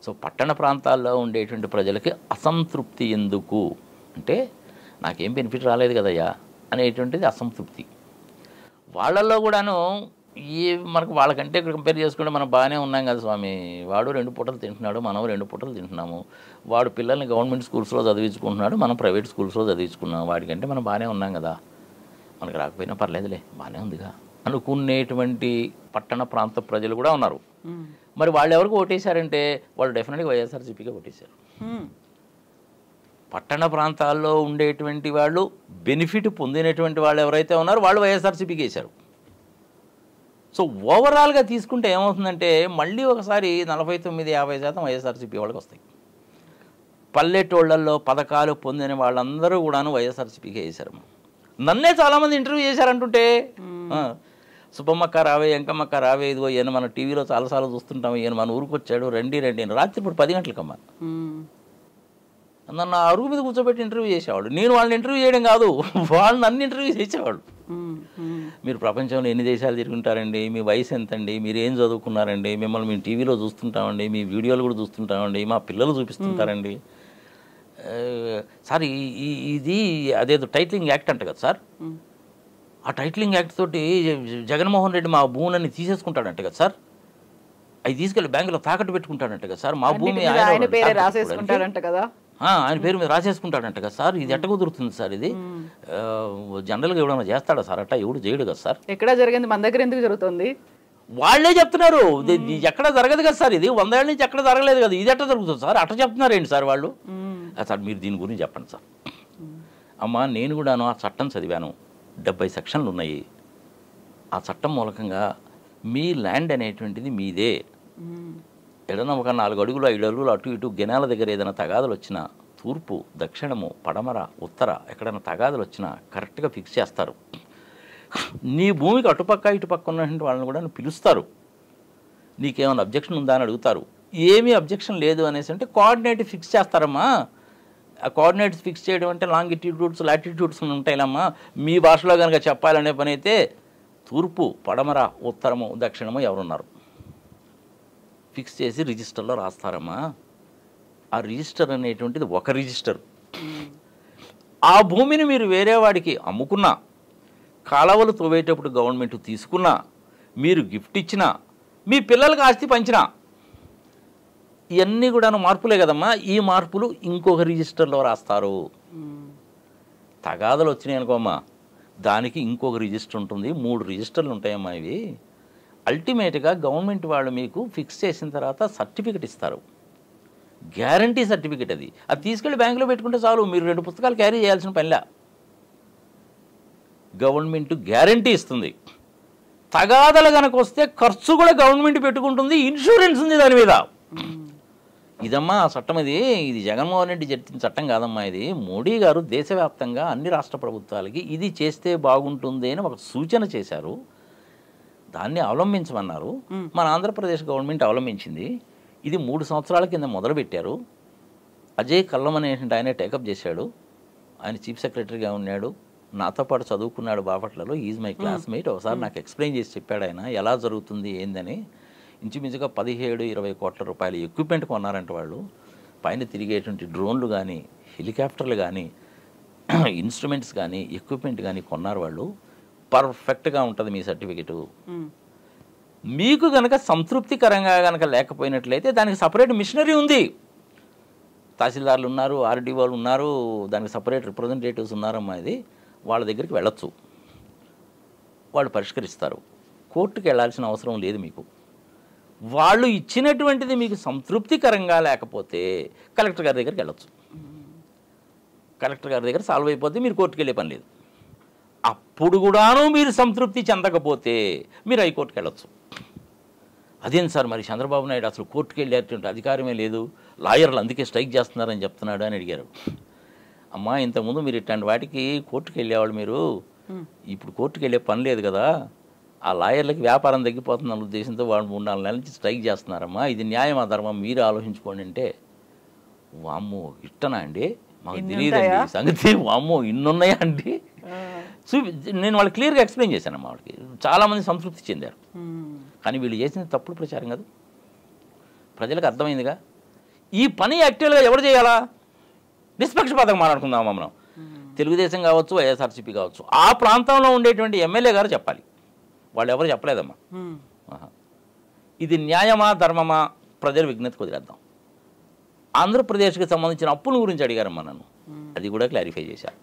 సో పట్టణ ప్రాంతాల్లో ఉండేటువంటి ప్రజలకి అసంతృప్తి ఎందుకు అంటే, నాకేం బెనిఫిట్ రాలేదు కదయ్యా అనేటువంటిది అసంతృప్తి. వాళ్ళల్లో కూడాను మనకు వాళ్ళకంటే కంపేర్ చేసుకుంటే మనం బాగానే ఉన్నాం కదా స్వామి, వాడు 2 పూటలు తింటున్నాడు, మనం 2 పూటలు తింటున్నాము, వాడు పిల్లల్ని గవర్నమెంట్ స్కూల్స్లో చదివించుకుంటున్నాడు, మనం ప్రైవేట్ స్కూల్స్లో చదివించుకున్నాం, వాడికంటే మనం బాగానే ఉన్నాం కదా, మనకు రాకపోయినా పర్లేదులే బాగానే ఉందిగా అనుకునేటువంటి పట్టణ ప్రాంత ప్రజలు కూడా ఉన్నారు. మరి వాళ్ళు ఎవరికి ఓటేశారంటే వాళ్ళు డెఫినెట్గా వైఎస్ఆర్సీపీగా ఓటేశారు. పట్టణ ప్రాంతాల్లో ఉండేటువంటి వాళ్ళు బెనిఫిట్ పొందినటువంటి వాళ్ళు ఎవరైతే ఉన్నారో వాళ్ళు వైఎస్ఆర్సీపీకి వేశారు. సో ఓవరాల్గా తీసుకుంటే ఏమవుతుందంటే మళ్ళీ ఒకసారి 49-50% వైఎస్ఆర్సీపీ వాళ్ళకి వస్తాయి. పల్లెటూళ్ళల్లో పథకాలు పొందిన వాళ్ళందరూ కూడాను వైఎస్ఆర్సీపీకి వేశారు. నన్నే చాలామంది ఇంటర్వ్యూ చేశారంటుంటే, సుబ్బమ్మక్క రావే, ఎంకమ్మక్క రావే, ఇదిగో ఈయన మన టీవీలో చాలాసార్లు చూస్తుంటాము, ఈయన మన ఊరికి వచ్చాడు, రండి రాత్రి ఇప్పుడు 10 గంటలకమ్మా నన్ను అరుగు మీద కూర్చోబెట్టి ఇంటర్వ్యూ చేసేవాళ్ళు. నేను వాళ్ళని ఇంటర్వ్యూ చేయడం కాదు, వాళ్ళు నన్ను ఇంటర్వ్యూ చేసేవాళ్ళు. మీరు ప్రపంచంలో ఎన్ని దేశాలు తిరుగుంటారండి, మీ వయసు ఎంతండి, మీరు ఏం చదువుకున్నారండి, మిమ్మల్ని మేము టీవీలో చూస్తుంటామండి, మీ వీడియోలు కూడా చూస్తుంటామండి, మా పిల్లలు చూపిస్తుంటారండి. సార్ ఇది అదేదో టైటిలింగ్ యాక్ట్ అంట కదా సార్, ఆ టైటిలింగ్ యాక్ట్ తోటి జగన్మోహన్ రెడ్డి మా భూములన్నీ తీసేసుకుంటాడంట కదా సార్, అవి తీసుకెళ్ళి బ్యాంకులో తాకట్టు పెట్టుకుంటాడంట కదా సార్, మా భూమి ఆయన పేరే రాసేసుకుంటాడంట కదా, ఆయన పేరు మీద రాసేసుకుంటాడంట కదా సార్, ఇది ఎట్ట కుదురుతుంది సార్, ఇది జనరల్గా ఎవడన్నా చేస్తాడా సార్, అట్లా ఎవడు చేయడు కదా సార్. ఎక్కడ జరిగింది, మన దగ్గర ఎందుకు జరుగుతుంది? వాళ్ళే చెప్తున్నారు ఎక్కడ జరగదు కదా సార్, ఇది 100 ఏళ్ళ నుంచి ఎక్కడ జరగలేదు కదా, ఇది ఎట్లా జరుగుతుంది సార్, అట్లా చెప్తున్నారు ఏంటి సార్ వాళ్ళు. సార్ మీరు దీని గురించి చెప్పండి సార్. అమ్మ నేను కూడాను ఆ చట్టం చదివాను, 70 సెక్షన్లు ఉన్నాయి. ఆ చట్టం మూలకంగా మీ ల్యాండ్ అనేటువంటిది మీదే. ఏదైనా ఒక 4 అడుగులు 5 అడుగులు అటు ఇటు గెనాల దగ్గర ఏదైనా తగాదులు వచ్చినా, తూర్పు దక్షిణము పడమర ఉత్తర ఎక్కడైనా తగాదులు వచ్చినా కరెక్ట్గా ఫిక్స్ చేస్తారు. నీ భూమికి అటుపక్క ఇటుపక్క ఉన్నటువంటి వాళ్ళని కూడా పిలుస్తారు, నీకేమైనా అబ్జెక్షన్ ఉందా అని అడుగుతారు. ఏమీ అబ్జెక్షన్ లేదు అనేసి అంటే కోఆర్డినేట్ ఫిక్స్ చేస్తారమ్మా. ఆ కోఆర్డినేట్స్ ఫిక్స్ చేయడం అంటే లాంగిట్యూడ్స్ లాటిట్యూడ్స్ ఉంటాయిలమ్మా. మీ భాషలో కనుక చెప్పాలనే పని అయితే తూర్పు పడమర ఉత్తరము దక్షిణము ఎవరున్నారు ఫిక్స్ చేసి రిజిస్టర్లో రాస్తారమ్మా. ఆ రిజిస్టర్ అనేటువంటిది ఒక రిజిస్టర్. ఆ భూమిని మీరు వేరే వాడికి అమ్ముకున్నా, కాలువలు తవ్వేటప్పుడు గవర్నమెంట్ తీసుకున్నా, మీరు గిఫ్ట్ ఇచ్చినా, మీ పిల్లలకు ఆస్తి పంచినా, ఇవన్నీ కూడా మార్పులే కదమ్మా. ఈ మార్పులు ఇంకొక రిజిస్టర్లో రాస్తారు. తగాదలు వచ్చినాయి అనుకోమ్మా, దానికి ఇంకొక రిజిస్టర్ ఉంటుంది, 3 రిజిస్టర్లు ఉంటాయమ్మా. ఇవి అల్టిమేట్గా గవర్నమెంట్ వాళ్ళు మీకు ఫిక్స్ చేసిన తర్వాత సర్టిఫికెట్ ఇస్తారు, గ్యారంటీ సర్టిఫికెట్. అది తీసుకెళ్ళి బ్యాంకులో పెట్టుకుంటే చాలు, మీరు 2 పుస్తకాలు క్యారీ చేయాల్సిన పనిలా. గవర్నమెంట్ గ్యారంటీ ఇస్తుంది. తగాదలు కనుక వస్తే ఖర్చు కూడా గవర్నమెంట్ పెట్టుకుంటుంది, ఇన్సూరెన్స్ ఉంది దాని మీద. ఇదమ్మా ఆ చట్టం. ఇది జగన్మోహన్ రెడ్డి చెప్పిన చట్టం కాదమ్మా. ఇది మోడీ గారు దేశవ్యాప్తంగా అన్ని రాష్ట్ర ప్రభుత్వాలకి ఇది చేస్తే బాగుంటుంది అని ఒక సూచన చేశారు, దాన్ని అవలంబించమన్నారు. మన ఆంధ్రప్రదేశ్ గవర్నమెంట్ అవలంబించింది. ఇది 3 సంవత్సరాల కింద మొదలుపెట్టారు. అజయ్ కల్లం అనేటువంటి ఆయన టేకప్ చేశాడు. ఆయన చీఫ్ సెక్రటరీగా ఉన్నాడు, నాతో పాటు చదువుకున్నాడు బాపట్లలో. Is my classmate. ఒకసారి నాకు ఎక్స్ప్లెయిన్ చేసి చెప్పాడు ఆయన ఎలా జరుగుతుంది ఏందని. ఇంచుమించుగా 17-20 కోట్ల రూపాయల ఎక్విప్మెంట్ కొన్నారంట వాళ్ళు. పైన తిరిగేటువంటి డ్రోన్లు కానీ, హెలికాప్టర్లు కానీ, ఇన్స్ట్రుమెంట్స్ కానీ, ఎక్విప్మెంట్ కానీ కొన్నారు వాళ్ళు. పర్ఫెక్ట్గా ఉంటుంది మీ సర్టిఫికెటు. మీకు కనుక సంతృప్తికరంగా కనుక లేకపోయినట్లయితే దానికి సపరేట్ మిషనరీ ఉంది. తహసీల్దార్లు ఉన్నారు, ఆర్డీఓలు ఉన్నారు, దానికి సపరేట్ రిప్రజెంటేటివ్స్ ఉన్నారమ్మా. ఇది వాళ్ళ దగ్గరికి వెళ్ళొచ్చు, వాళ్ళు పరిష్కరిస్తారు. కోర్టుకు వెళ్ళాల్సిన అవసరం లేదు మీకు. వాళ్ళు ఇచ్చినటువంటిది మీకు సంతృప్తికరంగా లేకపోతే కలెక్టర్ గారి దగ్గరికి వెళ్ళొచ్చు. కలెక్టర్ గారి దగ్గర సాల్వ్ అయిపోతే మీరు కోర్టుకు వెళ్ళే పని లేదు. అప్పుడు కూడాను మీరు సంతృప్తి చెందకపోతే మీరు హైకోర్టుకు వెళ్ళొచ్చు. అదేం సార్ మరి చంద్రబాబు నాయుడు అసలు కోర్టుకు వెళ్ళేటువంటి అధికారమే లేదు, లాయర్లు అందుకే స్ట్రైక్ చేస్తున్నారని చెప్తున్నాడు అని అడిగారు. అమ్మా ఇంతకుముందు మీరు ఇట్లాంటి వాటికి కోర్టుకు వెళ్ళేవాళ్ళు, మీరు ఇప్పుడు కోర్టుకు వెళ్ళే పని లేదు కదా. ఆ లాయర్లకి వ్యాపారం తగ్గిపోతుందన్న ఉద్దేశంతో వాళ్ళు 3-4 నెలల నుంచి స్ట్రైక్ చేస్తున్నారమ్మా. ఇది న్యాయం ధర్మం మీరు ఆలోచించుకోండి అంటే, వామ్మో ఇట్టనా అండి, మాకు తెలియదండి సంగతి, వామ్మో ఇన్నున్నాయా అండి. నేను వాళ్ళకి క్లియర్గా ఎక్స్ప్లెయిన్ చేశానమ్మా. వాళ్ళకి చాలామంది సంతృప్తి చెందారు. కానీ వీళ్ళు చేసింది తప్పుడు ప్రచారం కాదు, ప్రజలకు అర్థమైందిగా. ఈ పని యాక్చువల్గా ఎవరు చేయాలా? నిష్పక్షపాతంగా మాట్లాడుకుందామా మనం. తెలుగుదేశం కావచ్చు, వైఎస్ఆర్సీపీ కావచ్చు, ఆ ప్రాంతంలో ఉండేటువంటి ఎమ్మెల్యే గారు చెప్పాలి. వాళ్ళు ఎవరు చెప్పలేదమ్మా. ఇది న్యాయమా ధర్మమా ప్రజల విజ్ఞతకు వదిలేద్దాం. ఆంధ్రప్రదేశ్కి సంబంధించిన అప్పుల గురించి అడిగారమ్మా నన్ను, అది కూడా క్లారిఫై చేశారు.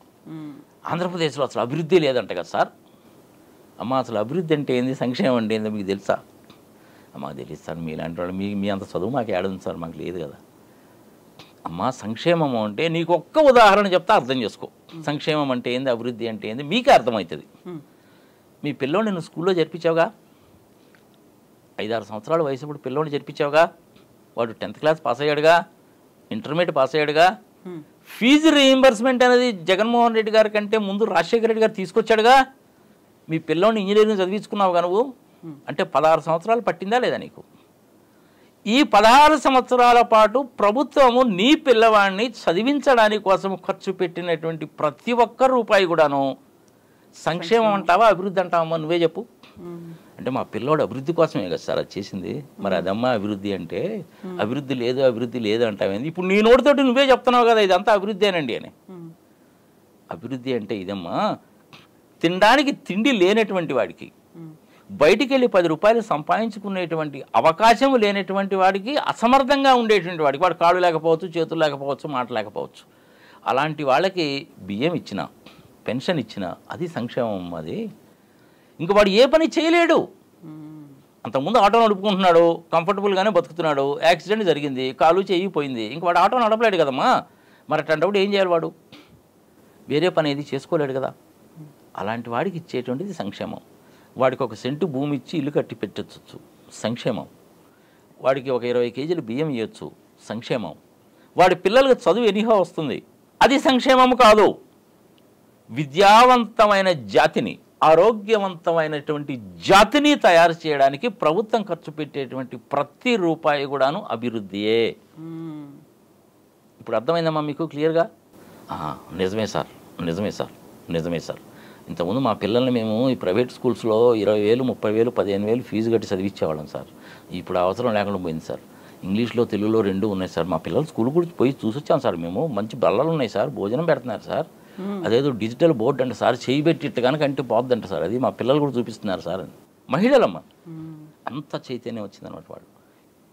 ఆంధ్రప్రదేశ్లో అసలు అభివృద్ధి లేదంట కదా సార్. అమ్మ అసలు అభివృద్ధి అంటే ఏంది, సంక్షేమం అంటే ఏందో మీకు తెలుసా? అమ్మ తెలుసు సార్, మీలాంటి వాళ్ళు మీ అంత చదువు మాకు ఏడుంది సార్, మాకు లేదు కదా. అమ్మ సంక్షేమం అంటే నీకు ఒక్క ఉదాహరణ చెప్తా అర్థం చేసుకో. సంక్షేమం అంటే ఏంది, అభివృద్ధి అంటే ఏంది మీకే అర్థమవుతుంది. మీ పిల్లోడిని నువ్వు స్కూల్లో చేర్పించావుగా, 5-6 సంవత్సరాల వయసు పిల్లోడిని చేర్పించావుగా, వాడు 10th క్లాస్ పాస్ అయ్యాడుగా, ఇంటర్మీడియట్ పాస్ అయ్యాడుగా. ఫీజు రీయింబర్స్మెంట్ అనేది జగన్మోహన్ రెడ్డి గారి కంటే ముందు రాజశేఖర రెడ్డి గారు తీసుకొచ్చాడుగా. మీ పిల్లోడిని ఇంజనీరింగ్ చదివించుకున్నావుగా నువ్వు, అంటే 16 సంవత్సరాలు పట్టిందా లేదా నీకు? ఈ 16 సంవత్సరాల పాటు ప్రభుత్వము నీ పిల్లవాడిని చదివించడానికి కోసం ఖర్చు పెట్టినటువంటి ప్రతి ఒక్క రూపాయి కూడాను సంక్షేమం అంటావా అభివృద్ధి అంటావమ్మా? నువ్వే చెప్పు. అంటే మా పిల్లోడు అభివృద్ధి కోసమే కదా సార్ అది చేసింది. మరి అదమ్మా అభివృద్ధి అంటే, అభివృద్ధి లేదు అభివృద్ధి లేదు అంటావేంది? ఇప్పుడు నీ నోటితోటి నువ్వే చెప్తున్నావు కదా ఇదంతా అభివృద్ధి అని. అభివృద్ధి అంటే ఇదమ్మా, తినడానికి తిండి లేనటువంటి వాడికి బయటికి వెళ్ళి 10 రూపాయలు సంపాదించుకునేటువంటి అవకాశం లేనటువంటి వాడికి, అసమర్థంగా ఉండేటువంటి వాడికి, వాడు కాళ్ళు లేకపోవచ్చు, చేతులు లేకపోవచ్చు, మాట లేకపోవచ్చు, అలాంటి వాళ్ళకి బియ్యం ఇచ్చిన, పెన్షన్ ఇచ్చిన, అది సంక్షేమం. అది ఇంక వాడు ఏ పని చేయలేడు. అంతకుముందు ఆటో నడుపుకుంటున్నాడు, కంఫర్టబుల్గానే బతుకుతున్నాడు, యాక్సిడెంట్ జరిగింది, కాలు చేయి పోయింది, ఇంక వాడు ఆటో నడపలేడు కదమ్మా. మరి అట్లాంటప్పుడు ఏం చేయాలి వాడు? వేరే పని ఏది చేసుకోలేడు కదా. అలాంటి వాడికి ఇచ్చేటువంటిది సంక్షేమం. వాడికి 1 సెంటు భూమి ఇచ్చి ఇల్లు కట్టి పెట్టచ్చు, సంక్షేమం. వాడికి ఒక 20 కేజీలు బియ్యం ఇవ్వచ్చు, సంక్షేమం. వాడి పిల్లలకు చదువు ఎనీహో వస్తుంది, అది సంక్షేమం కాదు. విద్యావంతమైన జాతిని, ఆరోగ్యవంతమైనటువంటి జాతిని తయారు చేయడానికి ప్రభుత్వం ఖర్చు పెట్టేటువంటి ప్రతి రూపాయి కూడాను అభివృద్ధియే. ఇప్పుడు అర్థమైందమ్మా మీకు క్లియర్గా? నిజమే సార్, నిజమే సార్, నిజమే సార్. ఇంతకుముందు మా పిల్లల్ని మేము ఈ ప్రైవేట్ స్కూల్స్లో 20,000, 30,000, 15,000 ఫీజు కట్టి చదివించేవాళ్ళం సార్. ఇప్పుడు అవసరం లేకుండా పోయింది సార్. ఇంగ్లీష్లో, తెలుగులో 2 ఉన్నాయి సార్. మా పిల్లలు స్కూల్ కూడా పోయి చూసొచ్చాం సార్. మేము మంచి బల్లలు ఉన్నాయి సార్, భోజనం పెడుతున్నారు సార్. అదేదో డిజిటల్ బోర్డు అంటే సార్, చేయి పెట్టి కనుక అంటే పోద్దంట సార్, అది మా పిల్లలు కూడా చూపిస్తున్నారు సార్. మహిళలమ్మ అంత చైతన్యం వచ్చిందన్నమాట. వాడు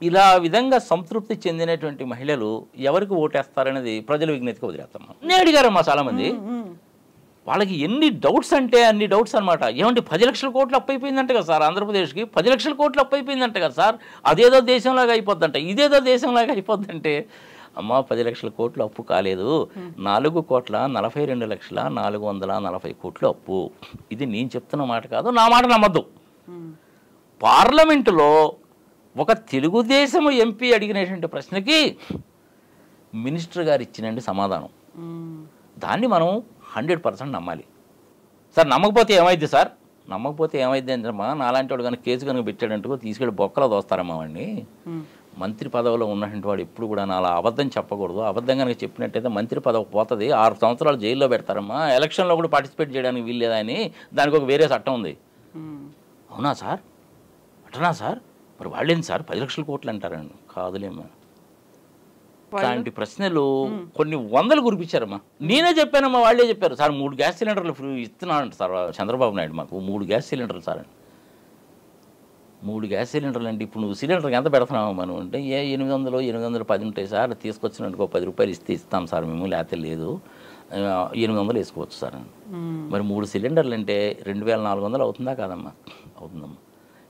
ఇలా విధంగా సంతృప్తి చెందినటువంటి మహిళలు ఎవరికి ఓటేస్తారనేది ప్రజల విజ్ఞతకి వదిలేస్తామా. నేను అడిగారమ్మా చాలామంది, వాళ్ళకి ఎన్ని డౌట్స్ అంటే అన్ని డౌట్స్ అనమాట. ఏమంటే 10 లక్షల కోట్లు అప్పు అయిపోయిందంట కదా సార్, ఆంధ్రప్రదేశ్కి 10 లక్షల కోట్లు అప్పు అయిపోయిందంట కదా సార్, అదేదో దేశంలాగా అయిపోద్దంట, ఇదేదో దేశంలాగా అయిపోద్దంటే, అమ్మ 10 లక్షల కోట్లు అప్పు కాలేదు, 4,42,440 కోట్లు అప్పు. ఇది నేను చెప్తున్న మాట కాదు, నా మాట నమ్మద్దు. పార్లమెంటులో ఒక తెలుగుదేశం ఎంపీ అడిగినటువంటి ప్రశ్నకి మినిస్టర్ గారు ఇచ్చినండి సమాధానం. దాన్ని మనం 100% నమ్మాలి సార్. నమ్మకపోతే ఏమైంది సార్? నమ్మకపోతే ఏమైంది అంటమ్మా, నాలాంటి వాడు కనుక కేసు కనుక పెట్టాడంటూ తీసుకెళ్ళి బొక్కలో దోస్తారమ్మా వాడిని. మంత్రి పదవిలో ఉన్నటువంటి వాడు ఎప్పుడు కూడా అలా అబద్ధం చెప్పకూడదు. అబద్ధం కనుక చెప్పినట్టయితే మంత్రి పదవి పోతుంది, 6 సంవత్సరాలు జైల్లో పెడతారమ్మా, ఎలక్షన్లో కూడా పార్టిసిపేట్ చేయడానికి వీల్లేదని దానికి ఒక వేరే చట్టం ఉంది. అవునా సార్? అటనా సార్? మరి వాళ్ళేంది సార్ 10 లక్షల కోట్లు అంటారండి? కాదులేమ్మా. అలాంటి ప్రశ్నలు కొన్ని వందలు కురిపించారమ్మా. నేనే చెప్పానమ్మా, వాళ్ళే చెప్పారు సార్ 3 గ్యాస్ సిలిండర్లు ఫ్రీ ఇస్తున్నాడంట సార్ చంద్రబాబు నాయుడు మాకు. 3 గ్యాస్ సిలిండర్లు సార్ అండి. 3 గ్యాస్ సిలిండర్లు అంటే ఇప్పుడు నువ్వు సిలిండర్కి ఎంత పెడుతున్నావు మనం అంటే, 800, 810 ఉంటాయి సార్, తీసుకొచ్చినందుకు 10 రూపాయలు ఇస్తాం సార్ మేము, లేకపోతే లేదు, 800 వేసుకోవచ్చు సార్ అని. మరి 3 సిలిండర్లు అంటే 2,400 అవుతుందా కాదమ్మా? అవుతుందమ్మా.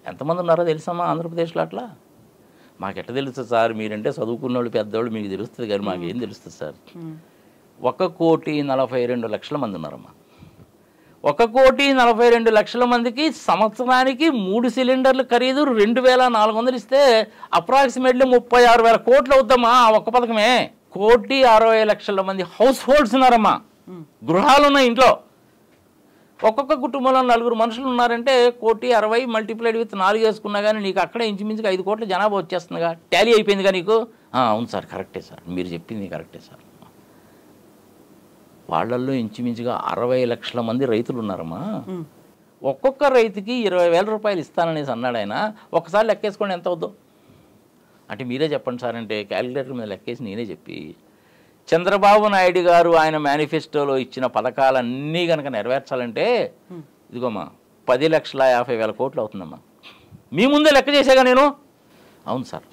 ఎంతమంది ఉన్నారో తెలుసమ్మా ఆంధ్రప్రదేశ్లో అట్లా? మాకెట్ట తెలుస్తుంది సార్, మీరంటే చదువుకున్న వాళ్ళు పెద్దవాళ్ళు, మీకు తెలుస్తుంది కానీ మాకేం తెలుస్తుంది సార్. 1,42,00,000 మంది ఉన్నారమ్మా. 1,42,00,000 మందికి సంవత్సరానికి 3 సిలిండర్లు ఖరీదు 2,400 ఇస్తే అప్రాక్సిమేట్లీ 36,000 కోట్లు అవుతామా ఒక్క పథకమే. 1,60,00,000 మంది హౌస్ హోల్డ్స్ ఉన్నారమ్మా, గృహాలు ఉన్నాయి ఇంట్లో. ఒక్కొక్క కుటుంబంలో 4 మనుషులు ఉన్నారంటే 1,60,00,000 మల్టిప్లైడ్ విత్ 4 వేసుకున్నా కానీ నీకు అక్కడే ఇంచుమించుగా 5 కోట్ల జనాభా వచ్చేస్తుందిగా. టాలీ అయిపోయిందిగా నీకు? అవును సార్, కరెక్టే సార్, మీరు చెప్పింది కరెక్టే సార్. వాళ్ళల్లో ఇంచుమించుగా 60 లక్షల మంది రైతులు ఉన్నారమ్మా. ఒక్కొక్క రైతుకి 20,000 రూపాయలు ఇస్తాననేసి అన్నాడు ఆయన. ఒకసారి లెక్కేసుకోండి ఎంత అవుద్దో. అంటే మీరే చెప్పండి సార్ అంటే క్యాలిక్యులేటర్ మీద లెక్కేసి నేనే చెప్పి, చంద్రబాబు నాయుడు గారు ఆయన మేనిఫెస్టోలో ఇచ్చిన పథకాలన్నీ కనుక నెరవేర్చాలంటే ఇదిగోమ్మా 10,50,000 కోట్లు అవుతుందమ్మా. మీ ముందే లెక్క చేశాగా నేను. అవును సార్.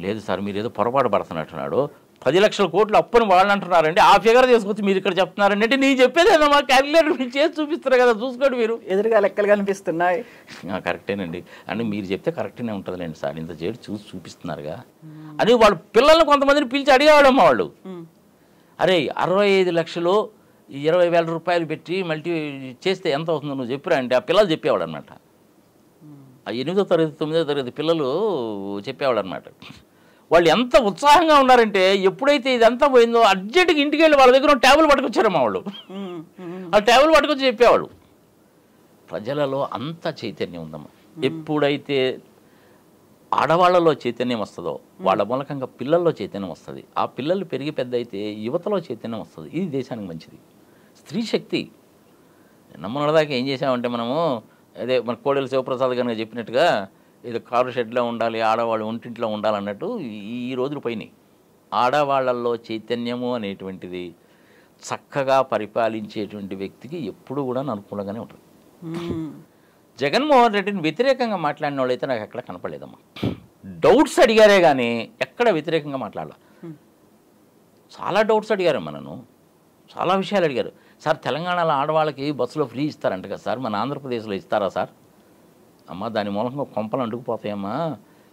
లేదు సార్, మీరు ఏదో పొరపాటు పడుతున్నట్టున్నాడు, 10 లక్షల కోట్లు అప్పుని వాళ్ళు అంటున్నారండి, ఆ ఫిగర్ తీసుకొచ్చి మీరు ఇక్కడ చెప్తున్నారండి అంటే నేను చెప్పేదేమో క్యాలిక్యులేటర్ మీరు చేసి చూపిస్తారు కదా, చూసుకోండి మీరు. ఎదురుగా లెక్కలు కనిపిస్తున్నాయి. కరెక్టేనండి అంటే మీరు చెప్తే కరెక్ట్గానే ఉంటుందిలేండి సార్, ఇంత చేసి చూసి చూపిస్తున్నారుగా అని వాళ్ళు పిల్లల్ని కొంతమందిని పిలిచి అడిగేవాడమ్మా. వాళ్ళు అరే 65 లక్షలు 20,000 రూపాయలు పెట్టి మల్టీ చేస్తే ఎంత అవుతుందో నువ్వు చెప్పిరా అంటే ఆ పిల్లలు చెప్పేవాడు అనమాట. ఆ 8వ తరగతి 9వ తరగతి పిల్లలు చెప్పేవాడు అనమాట. వాళ్ళు ఎంత ఉత్సాహంగా ఉన్నారంటే ఎప్పుడైతే ఇదంతా పోయిందో అర్జెంటుగా ఇంటికి వెళ్ళి వాళ్ళ దగ్గర ట్యాబులు పట్టుకొచ్చారమ్మా వాళ్ళు. ఆ ట్యాబులు పట్టుకొచ్చి చెప్పేవాడు. ప్రజలలో అంత చైతన్యం ఉందమ్మా. ఎప్పుడైతే ఆడవాళ్లలో చైతన్యం వస్తుందో వాళ్ళ మూలకంగా పిల్లల్లో చైతన్యం వస్తుంది. ఆ పిల్లలు పెరిగి పెద్ద అయితే యువతలో చైతన్యం వస్తుంది. ఇది దేశానికి మంచిది. స్త్రీ శక్తి. నమ్మనదాకా ఏం చేసామంటే మనము అదే మన కోడెల శివప్రసాద్ కనుక చెప్పినట్టుగా ఇది కారు షెడ్లో ఉండాలి, ఆడవాళ్ళు ఒంటింట్లో ఉండాలన్నట్టు ఈ రోజులు పోయినాయి. ఆడవాళ్లలో చైతన్యము అనేటువంటిది చక్కగా పరిపాలించేటువంటి వ్యక్తికి ఎప్పుడు కూడా అనుకూలంగానే ఉంటుంది. జగన్మోహన్ రెడ్డిని వ్యతిరేకంగా మాట్లాడిన వాళ్ళైతే నాకు ఎక్కడ కనపడలేదమ్మా. డౌట్స్ అడిగారే కానీ ఎక్కడ వ్యతిరేకంగా మాట్లాడాల. చాలా డౌట్స్ అడిగారమ్మా నన్ను, చాలా విషయాలు అడిగారు. సార్ తెలంగాణలో ఆడవాళ్ళకి బస్సులో ఫ్రీ ఇస్తారంట కదా సార్, మన ఆంధ్రప్రదేశ్లో ఇస్తారా సార్? అమ్మ దాని మూలంగా కొంపలు అంటుకుపోతాయమ్మా.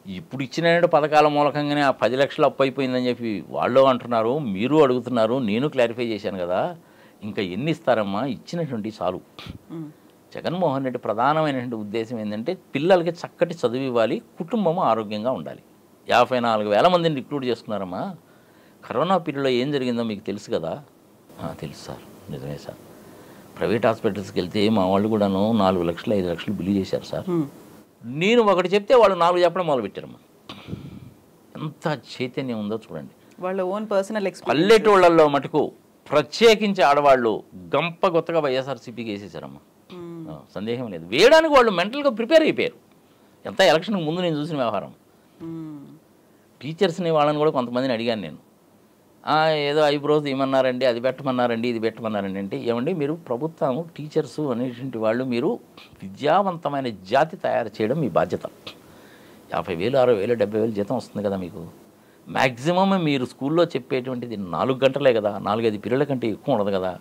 ఇప్పుడు ఇచ్చిన పథకాల మూలకంగానే ఆ 10 లక్షలు అప్పు అయిపోయిందని చెప్పి వాళ్ళు అంటున్నారు, మీరు అడుగుతున్నారు, నేను క్లారిఫై చేశాను కదా. ఇంకా ఎన్ని ఇస్తారమ్మా? ఇచ్చినటువంటి చాలు. జగన్మోహన్ రెడ్డి ప్రధానమైనటువంటి ఉద్దేశం ఏంటంటే పిల్లలకి చక్కటి చదువు ఇవ్వాలి, కుటుంబము ఆరోగ్యంగా ఉండాలి. 54,000 మందిని రిక్రూట్ చేసుకున్నారమ్మా. కరోనా పీరియడ్లో ఏం జరిగిందో మీకు తెలుసు కదా. తెలుసు సార్, నిజమే సార్. ప్రైవేట్ హాస్పిటల్స్కి వెళ్తే మా వాళ్ళు కూడాను 4 లక్షలు 5 లక్షలు బిల్లు చేశారు సార్. నేను ఒకటి చెప్తే వాళ్ళు 4 చెప్పడం మొదలుపెట్టారమ్మా. ఎంత చైతన్యం ఉందో చూడండి. వాళ్ళ ఓన్ పర్సనల్ ఎక్స్పీరియన్స్. పల్లెటూళ్ళల్లో మటుకు ప్రత్యేకించి ఆడవాళ్ళు గంప గొత్తగా వైఎస్ఆర్సీపీకి వేసేసారమ్మా. సందేహం లేదు. వేయడానికి వాళ్ళు మెంటల్గా ప్రిపేర్ అయిపోయారు. ఎంత ఎలక్షన్కి ముందు నేను చూసిన వ్యవహారం. టీచర్స్ని వాళ్ళని కూడా కొంతమందిని అడిగాను నేను. ఏదో ఐబ్రోస్ ఏమన్నారండి, అది పెట్టమన్నారండి, ఇది పెట్టమన్నారండి. అంటే ఏమండి మీరు ప్రభుత్వం టీచర్సు అనేటువంటి వాళ్ళు మీరు విద్యావంతమైన జాతి తయారు చేయడం మీ బాధ్యత. 50,000 60,000 70,000 జీతం వస్తుంది కదా మీకు. మ్యాక్సిమం మీరు స్కూల్లో చెప్పేటువంటిది 4 గంటలే కదా, 4-5 పీరియడ్ల కంటే ఎక్కువ ఉండదు కదా.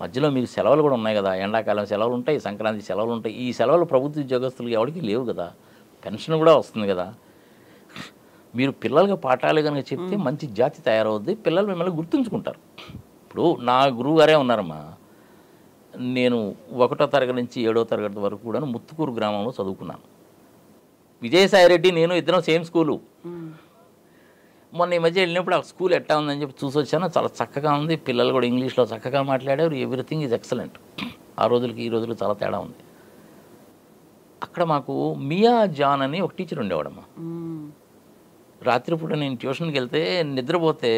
మధ్యలో మీకు సెలవులు కూడా ఉన్నాయి కదా, ఎండాకాలం సెలవులు ఉంటాయి, సంక్రాంతి సెలవులు ఉంటాయి. ఈ సెలవులు ప్రభుత్వ ఉద్యోగస్తులకు ఎవరికి లేవు కదా, పెన్షన్ కూడా వస్తుంది కదా. మీరు పిల్లలకి పాఠాలు కనుక చెప్తే మంచి జాతి తయారవుద్ది, పిల్లలు మిమ్మల్ని గుర్తుంచుకుంటారు. ఇప్పుడు నా గురువు గారే ఉన్నారమ్మా. నేను 1వ తరగతి నుంచి 7వ తరగతి వరకు కూడా ముత్తుకూరు గ్రామంలో చదువుకున్నాను. విజయసాయిరెడ్డి నేను ఇద్దరం సేమ్ స్కూలు. మొన్న ఈ మధ్య వెళ్ళినప్పుడు ఆ స్కూల్ ఎట్టా ఉందని చెప్పి చూసి వచ్చాను. చాలా చక్కగా ఉంది, పిల్లలు కూడా ఇంగ్లీష్లో చక్కగా మాట్లాడారు. Everything is excellent. ఆ రోజులకి ఈ రోజులు చాలా తేడా ఉంది. అక్కడ మాకు మియా జాన్ అని ఒక టీచర్ ఉండేవాడమ్మా. రాత్రిపూట నేను ట్యూషన్కి వెళ్తే నిద్రపోతే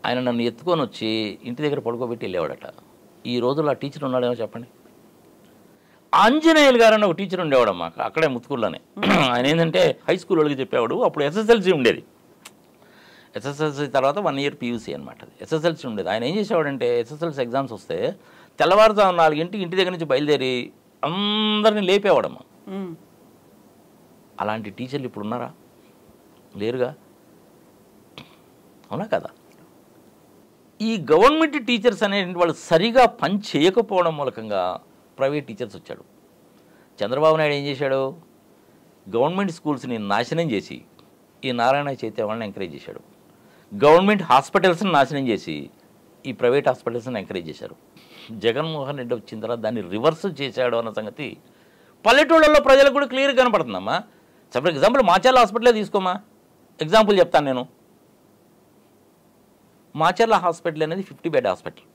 ఆయన నన్ను ఎత్తుకొని వచ్చి ఇంటి దగ్గర పడుకోబెట్టి వెళ్ళేవాడట. ఈ రోజుల్లో ఆ టీచర్ ఉన్నాడేమో చెప్పండి. ఆంజనేయులు గారు అని ఒక టీచర్ ఉండేవాడమ్మా అక్కడే ముత్తుకూరులోనే. ఆయన ఏంటంటే హై స్కూల్ వాళ్ళకి చెప్పేవాడు. అప్పుడు ఎస్ఎస్ఎల్సీ ఉండేది. ఎస్ఎస్ఎల్సీ తర్వాత 1 ఇయర్ పీయూసీ అనమాట. ఎస్ఎస్ఎల్సీ ఉండేది. ఆయన ఏం చేసేవాడంటే ఎస్ఎస్ఎల్సీ ఎగ్జామ్స్ వస్తే తెల్లవారుజాము 4 ఇంటి దగ్గర నుంచి బయలుదేరి అందరినీ లేపేవాడమ్మా. అలాంటి టీచర్లు ఇప్పుడు ఉన్నారా? లేరుగా. అవునా కదా? ఈ గవర్నమెంట్ టీచర్స్ అనేటువంటి వాళ్ళు సరిగా పని చేయకపోవడం మూలకంగా ప్రైవేట్ టీచర్స్ వచ్చాడు. చంద్రబాబు నాయుడు ఏం చేశాడు? గవర్నమెంట్ స్కూల్స్ని నాశనం చేసి ఈ నారాయణ చైతన్య వాళ్ళని ఎంకరేజ్ చేశాడు. గవర్నమెంట్ హాస్పిటల్స్ని నాశనం చేసి ఈ ప్రైవేట్ హాస్పిటల్స్ని ఎంకరేజ్ చేశారు. జగన్మోహన్ రెడ్డి వచ్చిన తర్వాత దాన్ని రివర్స్ చేశాడు అన్న సంగతి పల్లెటూళ్ళల్లో ప్రజలకు కూడా క్లియర్గా కనపడుతుందమ్మా. ఫర్ ఎగ్జాంపుల్ మాచర్ల హాస్పిటలే తీసుకోమా. ఎగ్జాంపుల్ చెప్తాను నేను. మాచర్ల హాస్పిటల్ అనేది 50 బెడ్ హాస్పిటల్.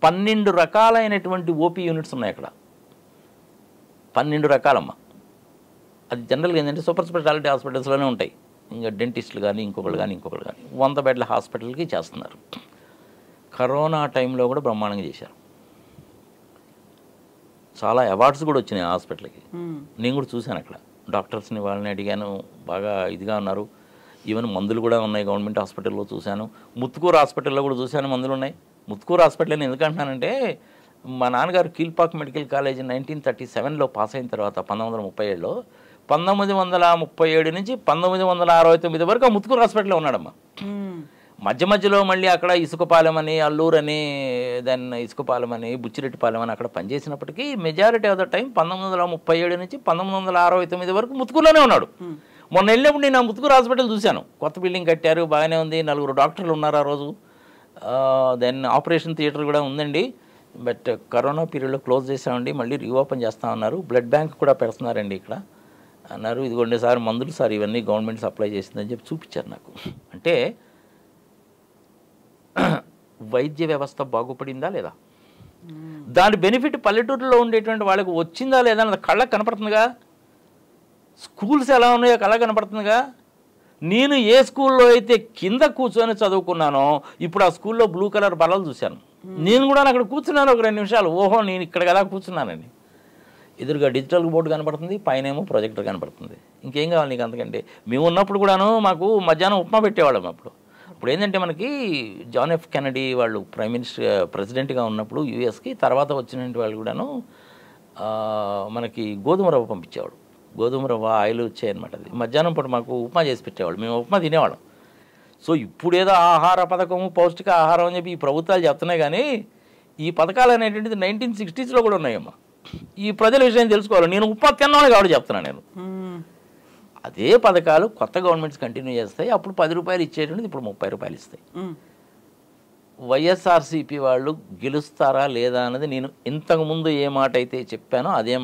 12 రకాలైనటువంటి ఓపీ యూనిట్స్ ఉన్నాయి అక్కడ. 12 రకాలమ్మా. అది జనరల్గా ఏంటంటే సూపర్ స్పెషాలిటీ హాస్పిటల్స్లోనే ఉంటాయి. ఇంకా డెంటిస్టులు కానీ ఇంకొకళ్ళు కానీ 100 బెడ్ల హాస్పిటల్కి చేస్తున్నారు. కరోనా టైంలో కూడా బ్రహ్మాండంగా చేశారు. చాలా అవార్డ్స్ కూడా వచ్చినాయి ఆ హాస్పిటల్కి. నేను కూడా చూశాను అక్కడ. డాక్టర్స్ని వాళ్ళని అడిగాను, బాగా ఇదిగా ఉన్నారు. ఈవెన్ మందులు కూడా ఉన్నాయి గవర్నమెంట్ హాస్పిటల్లో చూశాను. ముత్తుకూరు హాస్పిటల్లో కూడా చూశాను, మందులు ఉన్నాయి. ముత్తుకూరు హాస్పిటల్ నేను ఎందుకంటున్నానంటే మా నాన్నగారు కీల్పాక్ మెడికల్ కాలేజ్ 1937లో పాస్ అయిన తర్వాత 1937లో 1937 నుంచి 1969 వరకు ఆ ముత్తుకూరు హాస్పిటల్లో ఉన్నాడమ్మా. మధ్యలో మళ్ళీ అక్కడ ఇసుకపాలెం అని, అల్లూరు అని, దెన్ ఇసుకపాలెం అని, బుచ్చిరెడ్డిపాలెం అని అక్కడ పనిచేసినప్పటికీ మెజారిటీ ఆఫ్ ద టైం 1937 నుంచి 1969 వరకు ముత్తుకూరులోనే ఉన్నాడు. మొన్న వెళ్ళినప్పుడు నేను ఆ ముత్తుకూరు హాస్పిటల్ చూశాను. కొత్త బిల్డింగ్ కట్టారు, బాగానే ఉంది. 4 డాక్టర్లు ఉన్నారు ఆ రోజు. దెన్ ఆపరేషన్ థియేటర్ కూడా ఉందండి. బట్ కరోనా పీరియడ్లో క్లోజ్ చేసామండి, మళ్ళీ రీఓపెన్ చేస్తామన్నారు. బ్లడ్ బ్యాంక్ కూడా పెడుతున్నారండి ఇక్కడ అన్నారు. ఇదిగోండి సార్ మందులు సార్, ఇవన్నీ గవర్నమెంట్ సప్లై చేసిందని చెప్పి చూపించారు నాకు. అంటే వైద్య వ్యవస్థ బాగుపడిందా లేదా, దాని బెనిఫిట్ పల్లెటూరులో ఉండేటువంటి వాళ్ళకి వచ్చిందా లేదా అన్నది కళ్ళకు కనపడుతుందిగా. స్కూల్స్ ఎలా ఉన్నాయో కళ్ళకు కనపడుతుందిగా. నేను ఏ స్కూల్లో అయితే కింద కూర్చొని చదువుకున్నానో ఇప్పుడు ఆ స్కూల్లో బ్లూ కలర్ బల్లలు చూశాను. నేను కూడా అక్కడ కూర్చున్నాను ఒక 2 నిమిషాలు. ఓహో నేను ఇక్కడ కదా కూర్చున్నానండి. ఎదురుగా డిజిటల్ బోర్డు కనపడుతుంది, పైన ఏమో ప్రొజెక్టర్ కనపడుతుంది. ఇంకేం కావాలి నీకు అంతకంటే. మేము ఉన్నప్పుడు కూడాను మాకు మధ్యాహ్నం ఉప్మా పెట్టేవాళ్ళం. అప్పుడు ఏంటంటే మనకి జాన్ ఎఫ్ కెనడీ వాళ్ళు ప్రైమ్ మినిస్టర్ ప్రెసిడెంట్గా ఉన్నప్పుడు యూఎస్కి, తర్వాత వచ్చినటువంటి వాళ్ళు కూడాను మనకి గోధుమ రవ్వ పంపించేవాడు. గోధుమ రవ్వ ఆయిల్ వచ్చాయన్నమాట. అది మధ్యాహ్నం పూట మాకు ఉప్మా చేసి పెట్టేవాడు. మేము ఉప్మా తినేవాళ్ళం. సో ఇప్పుడేదో ఆహార పథకము పౌష్టిక ఆహారం అని చెప్పి ఈ ప్రభుత్వాలు చెప్తున్నాయి, కానీ ఈ పథకాలు అనేటువంటిది 1960s కూడా ఉన్నాయమ్మా. ఈ ప్రజల విషయం తెలుసుకోవాలి. నేను ఉప్మా తిన్నాను కాబట్టి చెప్తున్నాను నేను. అదే పథకాలు కొత్త గవర్నమెంట్స్ కంటిన్యూ చేస్తాయి. అప్పుడు 10 రూపాయలు ఇచ్చేటువంటిది ఇప్పుడు 30 రూపాయలు ఇస్తాయి. వైఎస్ఆర్సీపీ వాళ్ళు గెలుస్తారా లేదా అన్నది నేను ఇంతకుముందు ఏ మాట అయితే చెప్పానో అదే